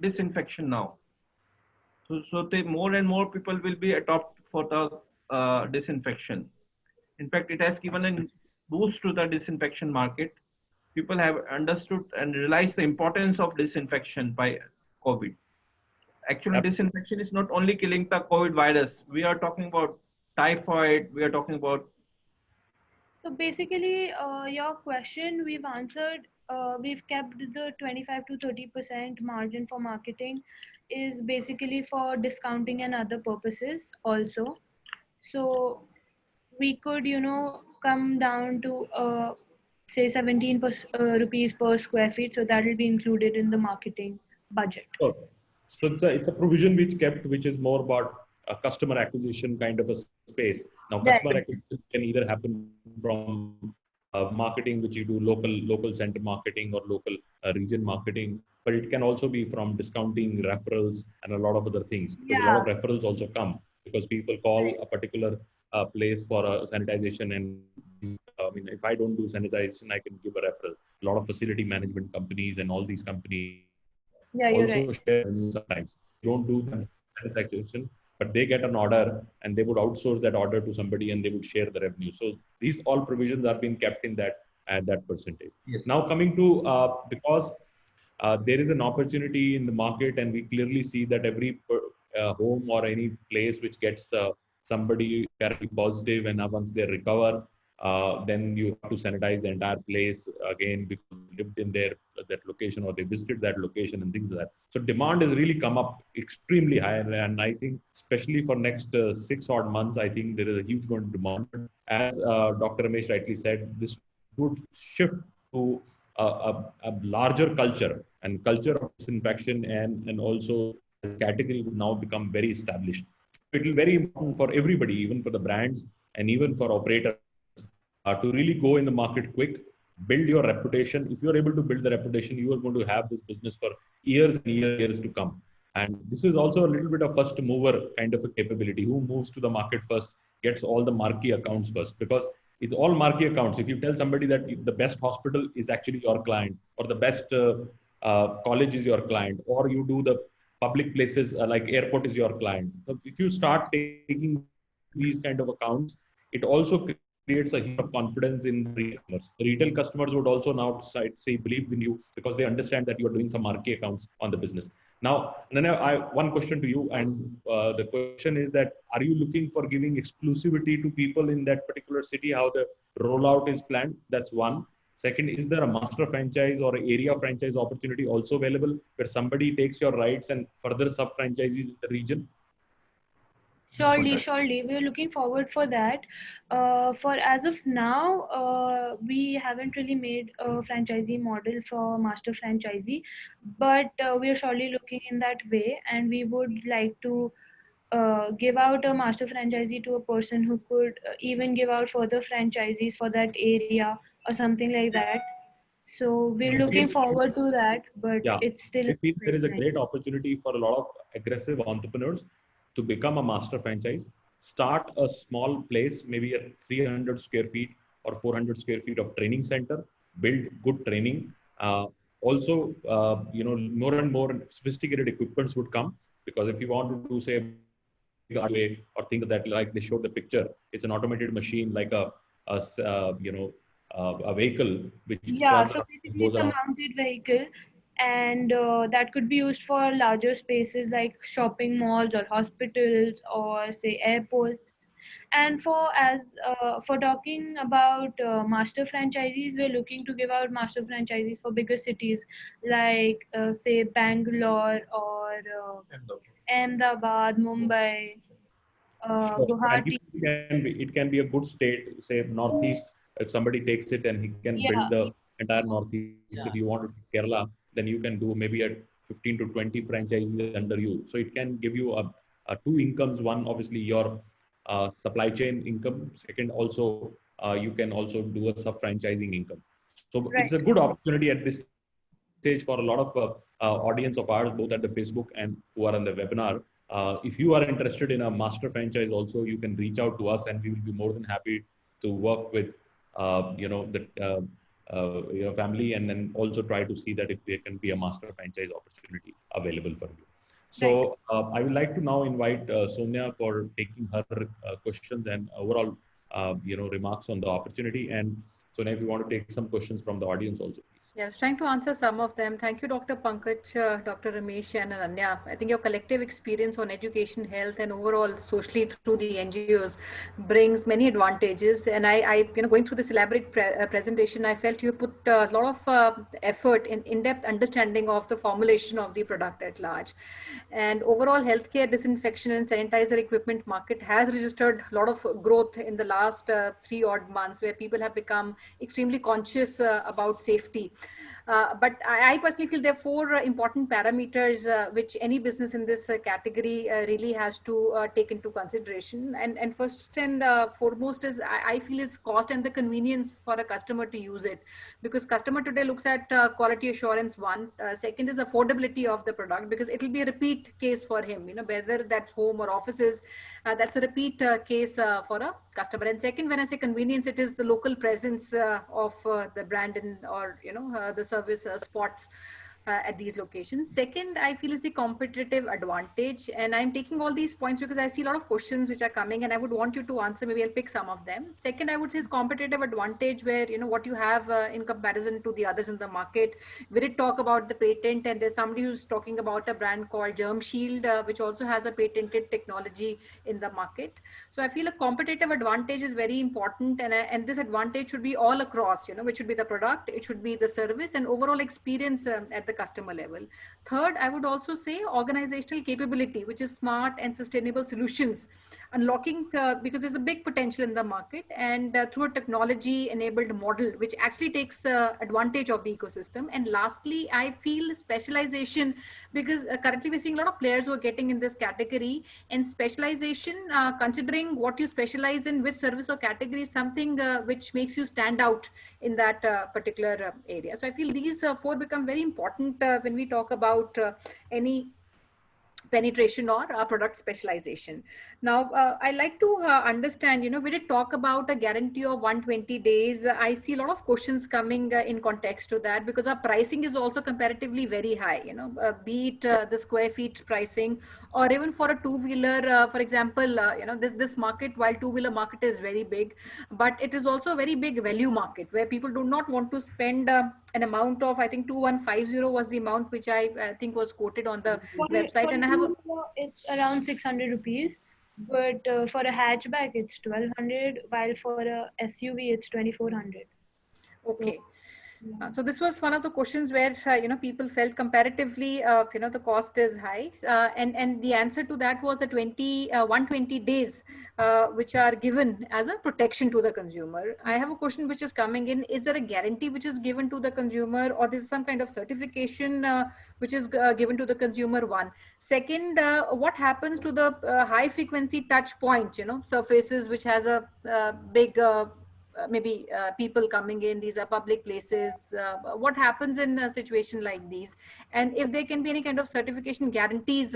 disinfection now. So more and more people will be adopt for the disinfection. In fact, it has given a boost to the disinfection market. People have understood and realized the importance of disinfection by COVID. Actually, disinfection is not only killing the COVID virus. We are talking about typhoid. We are talking about. So basically, your question we've answered. We've kept the 25 to 30% margin for marketing is basically for discounting and other purposes also. So we could, come down to say 17 rupees per square feet. So that will be included in the marketing budget. Sure. So it's a provision which is more about a customer acquisition kind of a space. Now, customer acquisition can either happen from marketing, which you do local center marketing or local region marketing, but it can also be from discounting, referrals, and a lot of other things. Because a lot of referrals also come because people call a particular place for a sanitization, and if I don't do sanitization, I can give a referral. A lot of facility management companies and all these companies also share sometimes. They don't do the sanitization, but they get an order and they would outsource that order to somebody and they would share the revenue. So these all provisions are being kept in that at that percentage. Yes. Now coming to because there is an opportunity in the market, and we clearly see that every home or any place which gets somebody very positive, and once they recover, then you have to sanitize the entire place again because they lived in that location or they visited that location and things like that. So demand has really come up extremely high, and I think especially for next 6 odd months, I think there is a huge amount of demand. As Dr. Ramesh rightly said, this would shift to a larger culture, and culture of disinfection and also the category would now become very established. It will be very important for everybody, even for the brands and even for operators, to really go in the market quick, build your reputation. If you're able to build the reputation, you are going to have this business for years and years to come. And this is also a little bit of first mover kind of a capability. Who moves to the market first gets all the marquee accounts first, because it's all marquee accounts. If you tell somebody that the best hospital is actually your client, or the best college is your client, or you do the public places like airport is your client. So if you start taking these kind of accounts, it also creates a huge confidence in retail customers. The retail customers would also now say believe in you because they understand that you are doing some marquee accounts on the business. Now, Ananya, one question to you, and the question is that are you looking for giving exclusivity to people in that particular city? How the rollout is planned? That's one. Second, is there a master franchise or area franchise opportunity also available where somebody takes your rights and further sub-franchises in the region? Surely. We're looking forward for that. For as of now, we haven't really made a franchisee model for master franchisee, but we are surely looking in that way, and we would like to give out a master franchisee to a person who could even give out further franchisees for that area or something like that. So we're looking forward to that, but it's still. I feel there is a great opportunity for a lot of aggressive entrepreneurs to become a master franchise, start a small place, maybe a 300 square feet or 400 square feet of training center, build good training. Also, more and more sophisticated equipments would come, because if you want to do, say, way or things that, like they showed the picture, it's an automated machine, like a vehicle which Yeah, turns so around and basically goes it's a around. mounted vehicle, and that could be used for larger spaces like shopping malls or hospitals or say airports. And for talking about master franchisees, we're looking to give out master franchisees for bigger cities like say Bangalore or Ahmedabad, Mumbai, Sure. And Guwahati. it can be a good state, say Northeast. If somebody takes it and he can build Yeah, the entire Northeast. If you want to take Kerala, then you can do maybe a 15 to 20 franchises under you. So it can give you a two incomes. One, obviously your supply chain income. Second, also you can also do a sub franchising income. So it's right. a good opportunity at this stage for a lot of audience of ours, both at the Facebook and who are on the webinar. If you are interested in a master franchise, also you can reach out to us, and we will be more than happy to work with the family, and then also try to see that if there can be a master franchise opportunity available for you. Right. So I would like to now invite Sonia for taking her questions and overall remarks on the opportunity. And Sonia, if you want to take some questions from the audience also, please. Yeah, I was trying to answer some of them. Thank you, Dr. Pankaj, Dr. Ramesh, and Ananya. I think your collective experience on education, health, and overall socially through the NGOs brings many advantages. And going through this elaborate presentation, I felt you put a lot of effort in in-depth understanding of the formulation of the product at large. And overall, healthcare disinfection and sanitizer equipment market has registered a lot of growth in the last 3 odd months, where people have become extremely conscious about safety. But I personally feel there are four important parameters which any business in this category really has to take into consideration. And first and foremost is, I feel, is cost and the convenience for a customer to use it. Because customer today looks at quality assurance, one. Second is affordability of the product, because it will be a repeat case for him, whether that's home or offices, that's a repeat case for a customer. And second, when I say convenience, it is the local presence of the brand or the service spots at these locations. Second, I feel, is the competitive advantage. And I'm taking all these points because I see a lot of questions which are coming, and I would want you to answer. Maybe I'll pick some of them. Second, I would say is competitive advantage, where, what you have in comparison to the others in the market. We did talk about the patent, and there's somebody who's talking about a brand called Germ Shield, which also has a patented technology in the market. So I feel a competitive advantage is very important, and this advantage should be all across, which should be the product, it should be the service, and overall experience at the customer level. Third, I would also say organizational capability, which is smart and sustainable solutions, unlocking because there's a big potential in the market, and through a technology enabled model, which actually takes advantage of the ecosystem. And lastly, I feel specialization, because currently we're seeing a lot of players who are getting in this category, and specialization, considering what you specialize in, which service or category, is something which makes you stand out in that particular area. So I feel these four become very important when we talk about any penetration or product specialization. Now, I like to understand, we did talk about a guarantee of 120 days. I see a lot of questions coming in context to that, because our pricing is also comparatively very high, be it the square feet pricing, or even for a two-wheeler, for example, this market, while two-wheeler market is very big, but it is also a very big value market, where people do not want to spend an amount of, I think 2150 was the amount which I think was quoted on the website. And I have It's around 600 rupees, but for a hatchback it's 1200, while for a SUV it's 2400. Okay. So this was one of the questions where people felt comparatively the cost is high, and the answer to that was the 120 days which are given as a protection to the consumer. I have a question which is coming in: is there a guarantee which is given to the consumer, or this is some kind of certification which is given to the consumer? One. Second, what happens to the high frequency touch point, surfaces which has a big maybe people coming in, these are public places, what happens in a situation like these, and if there can be any kind of certification guarantees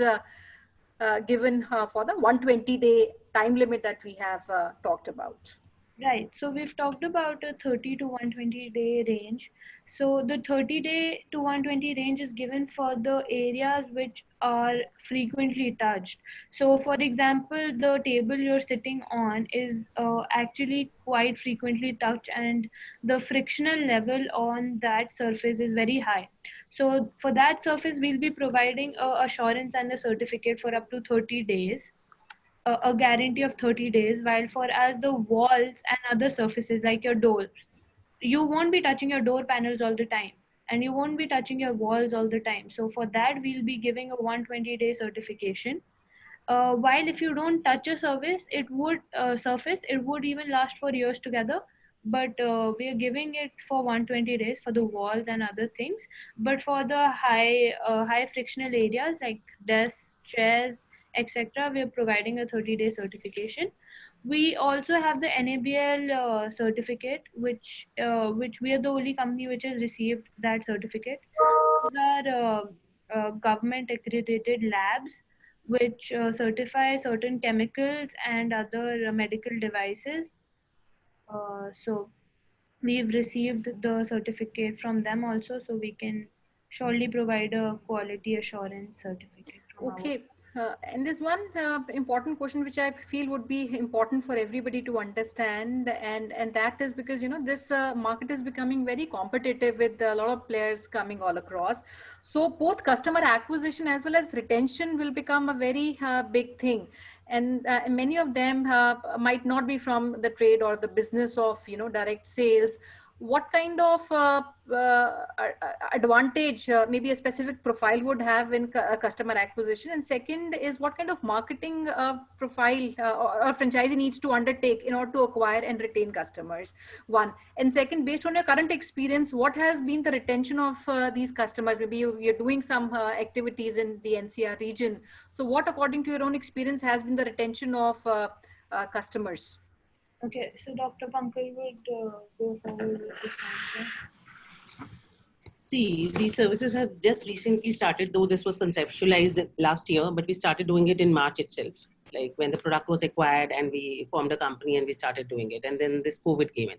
given for the 120-day time limit that we have talked about? Right. So we've talked about a 30 to 120-day range. So the 30-day to 120 range is given for the areas which are frequently touched. So for example, the table you're sitting on is actually quite frequently touched, and the frictional level on that surface is very high. So for that surface, we'll be providing a assurance and a certificate for up to 30 days, a guarantee of 30 days, while for as the walls and other surfaces like your door, you won't be touching your door panels all the time, and you won't be touching your walls all the time. So for that, we'll be giving a 120-day certification. While if you don't touch a surface, it would even last for years together. But we are giving it for 120 days for the walls and other things. But for the high frictional areas like desks, chairs, etc., we are providing a 30-day certification. We also have the NABL certificate, which we are the only company which has received that certificate. These are government accredited labs which certify certain chemicals and other medical devices. So we've received the certificate from them also, so we can surely provide a quality assurance certificate from our Okay. And there's one important question which I feel would be important for everybody to understand, and that is because, you know, this market is becoming very competitive with a lot of players coming all across. So both customer acquisition as well as retention will become a very big thing. And many of them might not be from the trade or the business of, you know, direct sales. What kind of advantage maybe a specific profile would have in customer acquisition? And second is, what kind of marketing profile or franchisee needs to undertake in order to acquire and retain customers? One. And second, based on your current experience, what has been the retention of these customers? Maybe you're doing some activities in the NCR region. So what, according to your own experience, has been the retention of customers? Okay, so Dr. Pankaj would go forward with this answer. See, these services have just recently started, though this was conceptualized last year, but we started doing it in March itself, like when the product was acquired and we formed a company and we started doing it. And then this COVID came in.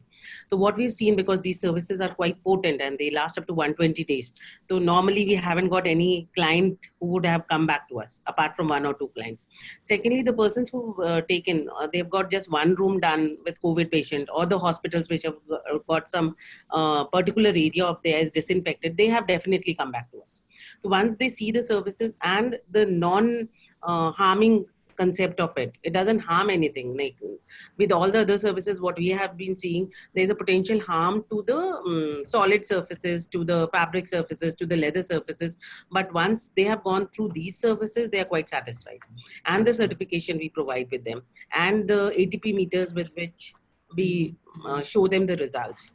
So what we've seen, because these services are quite potent and they last up to 120 days. So normally we haven't got any client who would have come back to us, apart from 1 or 2 clients. Secondly, the persons who've taken, they've got just 1 room done with COVID patient, or the hospitals which have got some particular area of theirs disinfected, they have definitely come back to us. So once they see the services and the non-harming concept of it, it doesn't harm anything. Like with all the other services, what we have been seeing, there's a potential harm to the solid surfaces, to the fabric surfaces, to the leather surfaces. But once they have gone through these services, they are quite satisfied. And the certification we provide with them, and the ATP meters with which we show them the results.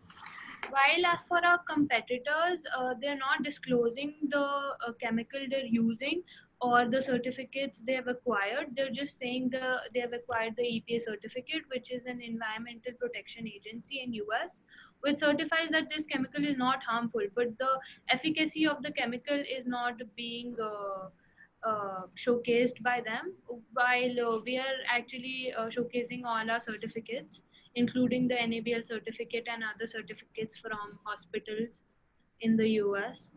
While as for our competitors, they're not disclosing the chemical they're using or the certificates they have acquired. They're just saying they have acquired the EPA certificate, which is an environmental protection agency in US, which certifies that this chemical is not harmful, but the efficacy of the chemical is not being showcased by them, while we are actually showcasing all our certificates, including the NABL certificate and other certificates from hospitals in the US.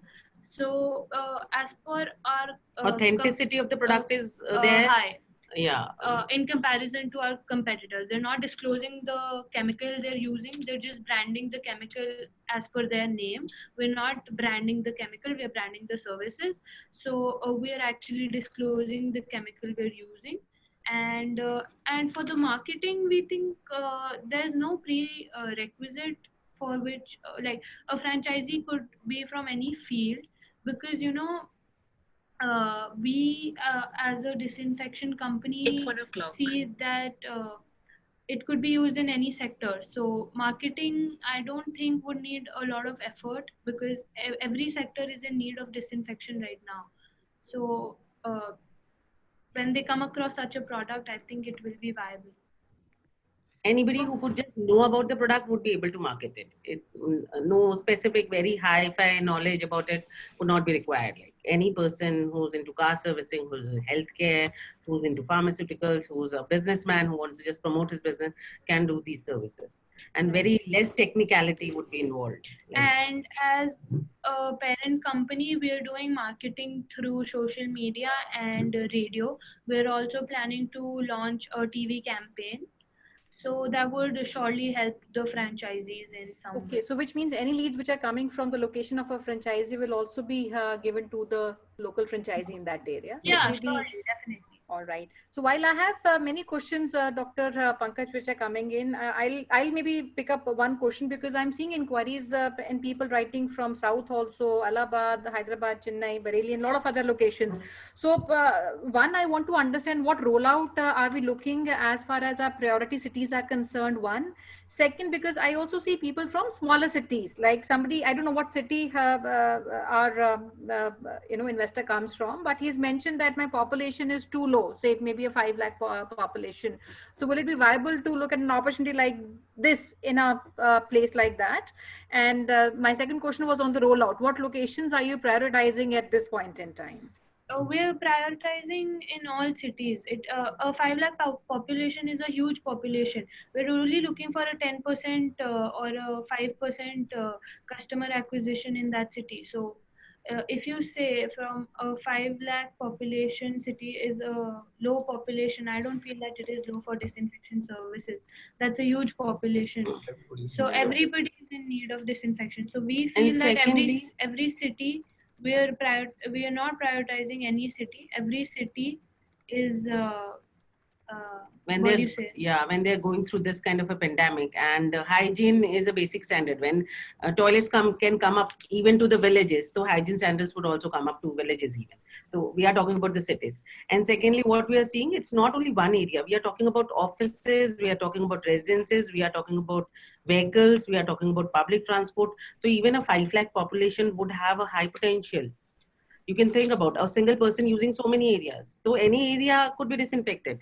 So as per our authenticity of the product is there. High. Yeah. In comparison to our competitors, they're not disclosing the chemical they're using. They're just branding the chemical as per their name. We're not branding the chemical, we're branding the services. So we're actually disclosing the chemical we're using. And for the marketing, we think there's no prerequisite for which like a franchisee could be from any field, because you know we as a disinfection company see that it could be used in any sector. So marketing, I don't think would need a lot of effort, because every sector is in need of disinfection right now. So when they come across such a product, I think it will be viable. Anybody who could just know about the product would be able to market it. No specific, very high-fi knowledge about it would not be required. Like any person who's into car servicing, who's in healthcare, who's into pharmaceuticals, who's a businessman who wants to just promote his business can do these services. And very less technicality would be involved. And as a parent company, we are doing marketing through social media and radio. We're also planning to launch a TV campaign. So that would surely help the franchisees in some way. Okay, so which means any leads which are coming from the location of a franchisee will also be given to the local franchisee in that area. Yeah, It will be- surely, definitely. All right. So while I have many questions, Dr. Pankaj, which are coming in, I'll maybe pick up one question because I'm seeing inquiries and people writing from South also, Allahabad, Hyderabad, Chennai, Bareilly, and a lot of other locations. So one, I want to understand what rollout are we looking as far as our priority cities are concerned, one. Second, because I also see people from smaller cities, like somebody, I don't know what city our investor comes from, but he's mentioned that my population is too low, say maybe a 5 lakh population. So will it be viable to look at an opportunity like this in a place like that? And my second question was on the rollout. What locations are you prioritizing at this point in time? We're prioritizing in all cities. A 5 lakh population is a huge population. We're only looking for a 10% or a 5% customer acquisition in that city. So if you say from a 5 lakh population city is a low population, I don't feel that it is low for disinfection services. That's a huge population. So everybody is in need of disinfection. So we feel that every city, we are not prioritizing any city. Every city is when what do they're you say? when they're going through this kind of a pandemic, and hygiene is a basic standard. When toilets can come up even to the villages, so hygiene standards would also come up to villages even. So we are talking about the cities. And secondly, what we are seeing, it's not only one area. We are talking about offices, we are talking about residences, we are talking about vehicles, we are talking about public transport. So even a 5 lakh population would have a high potential. You can think about a single person using so many areas. So any area could be disinfected.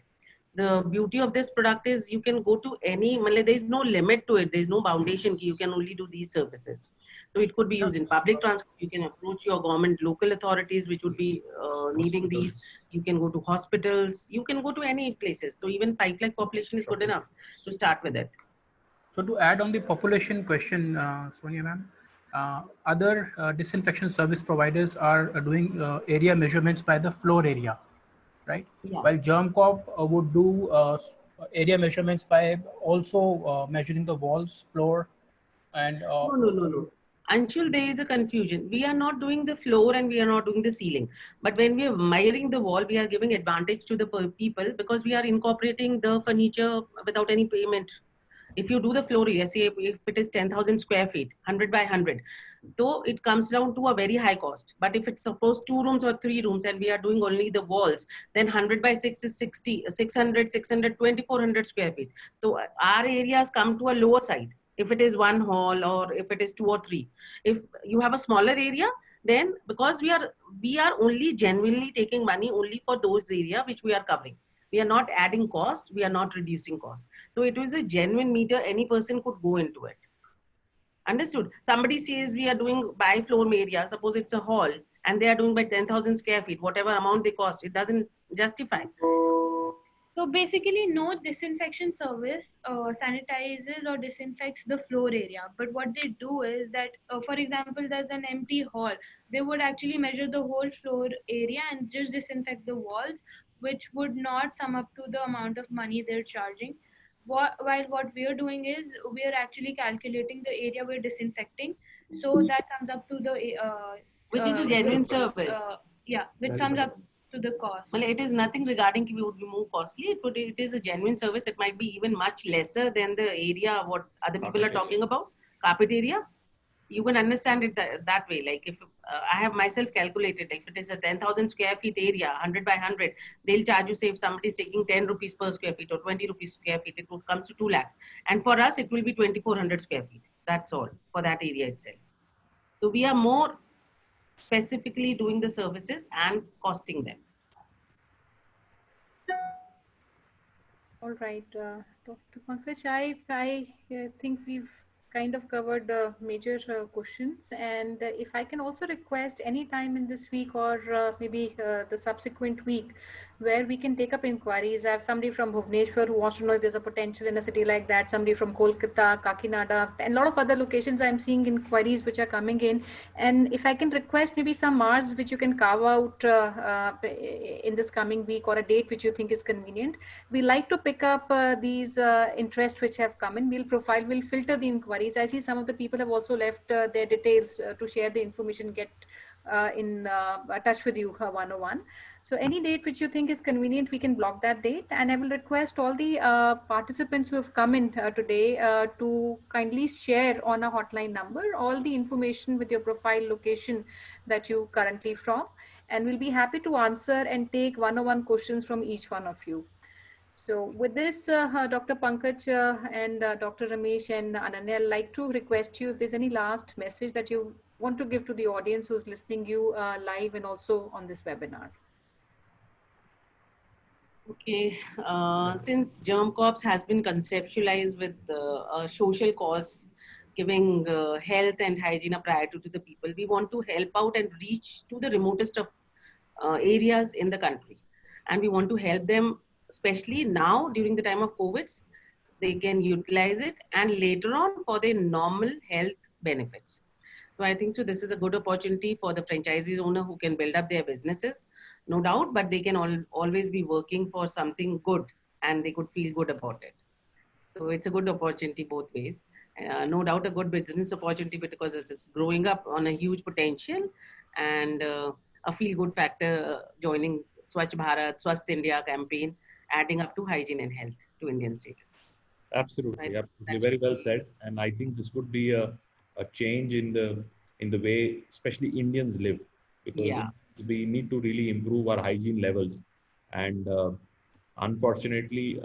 The beauty of this product is you can go to any, there is no limit to it. There is no foundation. You can only do these services. So it could be used in public transport. You can approach your government, local authorities, which would be needing these. You can go to hospitals. You can go to any places. So even 5 lakh population is good enough to start with it. So to add on the population question, Sonia ma'am, other disinfection service providers are doing area measurements by the floor area, right? Yeah. While GermCorp would do area measurements by also measuring the walls, floor, and no. Until there is a confusion, we are not doing the floor and we are not doing the ceiling. But when we are measuring the wall, we are giving advantage to the people because we are incorporating the furniture without any payment. If you do the floor area, say if it is 10,000 square feet, 100 by 100, though it comes down to a very high cost. But if it's suppose 2 rooms or 3 rooms and we are doing only the walls, then 100 by 6 is 60, 600, 2,400 square feet. So our areas come to a lower side. If it is 1 hall or if it is 2 or 3. If you have a smaller area, then because we are only genuinely taking money only for those areas which we are covering. We are not adding cost, we are not reducing cost. So it is a genuine meter, any person could go into it. Understood? Somebody says we are doing by floor area, suppose it's a hall, and they are doing by 10,000 square feet, whatever amount they cost, it doesn't justify. So basically, no disinfection service sanitizes or disinfects the floor area. But what they do is that, for example, there's an empty hall. They would actually measure the whole floor area and just disinfect the walls, which would not sum up to the amount of money they're charging. While what we're doing is we're actually calculating the area we're disinfecting. So that sums up to the... which is a genuine service. Which sums up to the cost. Well, it is nothing regarding it would be more costly. It is a genuine service. It might be even much lesser than the area what other people are talking about. Carpet area. You can understand it that way. Like if I have myself calculated, if it is a 10,000 square feet area, 100 by 100, they'll charge you, say if somebody is taking 10 rupees per square feet or 20 rupees square feet, it would comes to 2 lakh. And for us, it will be 2,400 square feet. That's all for that area itself. So we are more specifically doing the services and costing them. All right, Dr. Pankaj, I think we've kind of covered major questions. And if I can also request any time in this week or maybe the subsequent week where we can take up inquiries. I have somebody from Bhubaneswar who wants to know if there's a potential in a city like that, somebody from Kolkata, Kakinada, and a lot of other locations. I'm seeing inquiries which are coming in. And if I can request maybe some hours which you can carve out in this coming week or a date which you think is convenient, we like to pick up these interests which have come in. We'll filter the inquiries. I see some of the people have also left their details to share the information, get in touch with you 101. So any date which you think is convenient, we can block that date. And I will request all the participants who have come in today to kindly share on a hotline number all the information with your profile, location that you currently from. And we'll be happy to answer and take 101 questions from each one of you. So with this, Dr. Pankaj and Dr. Ramesh and Ananya, I'd like to request you if there's any last message that you want to give to the audience who's listening you live and also on this webinar. Okay, since Germ Corps has been conceptualized with a social cause, giving health and hygiene a priority to the people, we want to help out and reach to the remotest of areas in the country. And we want to help them, especially now during the time of COVID, they can utilize it and later on for their normal health benefits. So I think so this is a good opportunity for the franchisee owner who can build up their businesses, no doubt, but they can always be working for something good and they could feel good about it. So it's a good opportunity both ways. No doubt a good business opportunity because it is growing up on a huge potential and a feel good factor joining Swachh Bharat, Swasth India campaign, adding up to hygiene and health to Indian status. Absolutely, absolutely. Very well said. And I think this would be a change in the way, especially Indians live, because we need to really improve our hygiene levels. And unfortunately,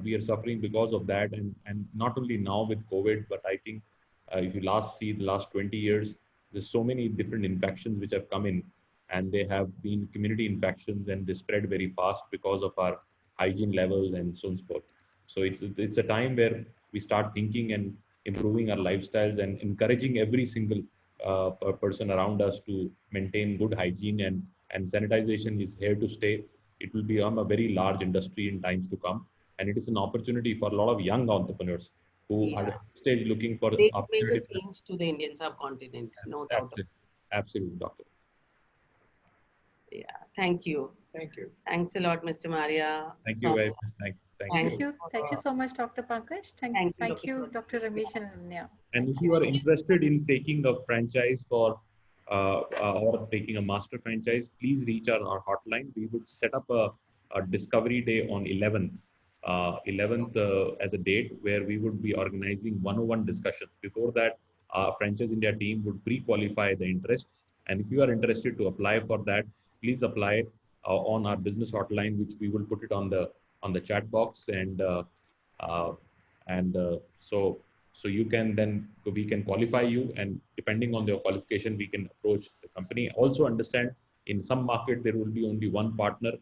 we are suffering because of that. And not only now with COVID, but I think if you see the last 20 years, there's so many different infections which have come in, and they have been community infections, and they spread very fast because of our hygiene levels and so on and so forth. So it's a time where we start thinking and improving our lifestyles and encouraging every single person around us to maintain good hygiene, and sanitization is here to stay. It will become a very large industry in times to come, and it is an opportunity for a lot of young entrepreneurs who are at the stage looking for they opportunity. Make a change to the Indian subcontinent, no doubt. Absolutely, doctor. Yeah, thank you. Thank you. Thanks a lot, Mr. Maria. Thank you very much. Thank you. Thank you so much, Dr. Pankaj. Thank you, Dr. Ramesh and Ananya. And if you are interested in taking a franchise or taking a master franchise, please reach our hotline. We would set up a discovery day on 11th as a date where we would be organizing 101 discussions. Before that, our Franchise India team would pre-qualify the interest. And if you are interested to apply for that, please apply on our business hotline, which we will put it on the chat box. So you can we can qualify you, and depending on your qualification, we can approach the company. Also understand, in some market, there will be only one partner.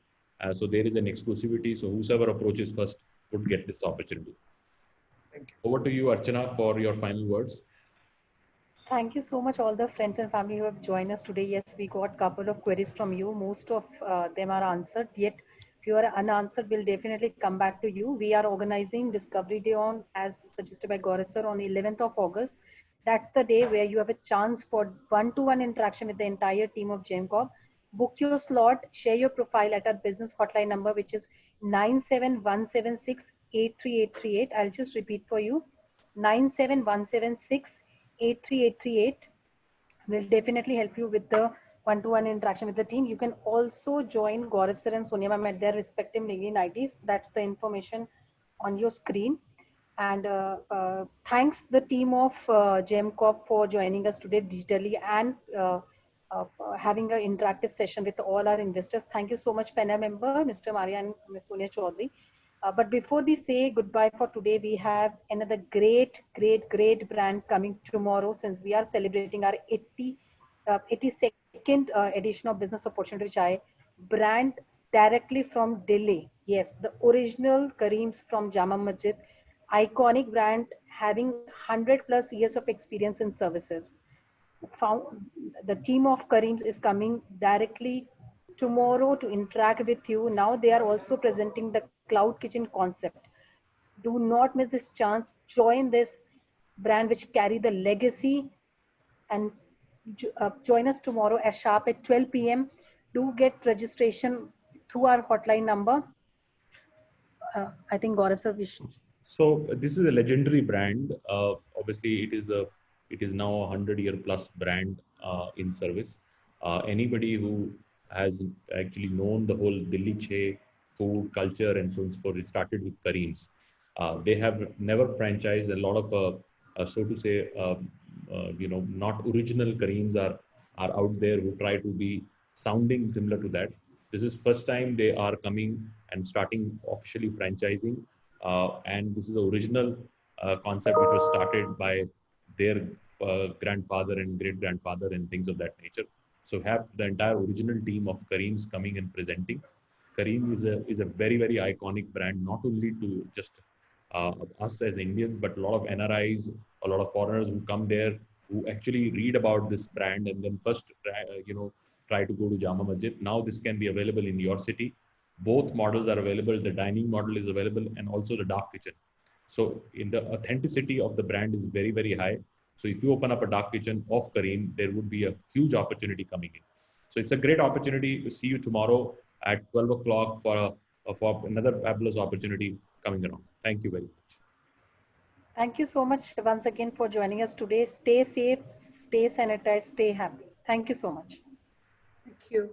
So there is an exclusivity. So whoever approaches first would get this opportunity. Thank you. Over to you, Archana, for your final words. Thank you so much, all the friends and family who have joined us today. Yes, we got a couple of queries from you. Most of them are answered, yet if you are unanswered, we'll definitely come back to you. We are organizing Discovery Day on, as suggested by Gaurav sir, on 11th of August. That's the day where you have a chance for one-to-one interaction with the entire team of GemCorp. Book your slot, share your profile at our business hotline number, which is 97176-83838. I'll just repeat for you, 97176-83838 will definitely help you with the one-to-one interaction with the team. You can also join Gaurav sir and Sonia ma'am at their respective LinkedIn IDs. That's the information on your screen. And thanks the team of GemCorp for joining us today digitally and having an interactive session with all our investors. Thank you so much, panel member, Mr. Maria and Ms. Sonia Chaudhary. But before we say goodbye for today, we have another great brand coming tomorrow, since we are celebrating our 82nd edition of Business Opportunity Chai brand directly from Delhi. Yes, the original Kareem's from Jama Masjid, iconic brand having 100 plus years of experience in services. Found, the team of Kareem's is coming directly tomorrow to interact with you. Now they are also presenting the cloud kitchen concept. Do not miss this chance. Join this brand which carry the legacy and join us tomorrow at sharp at 12 p.m. Do get registration through our hotline number. I think Gaurav sir wish. So this is a legendary brand. Obviously, it is now a 100-year plus brand in service. Anybody who has actually known the whole Delhi Che food culture and so on and so forth, it started with Kareem's. They have never franchised. A lot of so to say, not original Kareem's are out there who try to be sounding similar to that. This is first time they are coming and starting officially franchising, and this is the original concept which was started by their grandfather and great grandfather and things of that nature. So have the entire original team of Kareem's coming and presenting. Kareem is a very iconic brand, not only to just us as Indians, but a lot of NRIs, a lot of foreigners who come there, who actually read about this brand and then first try to go to Jama Masjid. Now this can be available in your city. Both models are available. The dining model is available and also the dark kitchen. So in the authenticity of the brand is very high. So if you open up a dark kitchen of Kareem, there would be a huge opportunity coming in. So it's a great opportunity to see you tomorrow at 12 o'clock for another fabulous opportunity coming around. Thank you very much. Thank you so much once again for joining us today. Stay safe, stay sanitized, stay happy. Thank you so much. Thank you.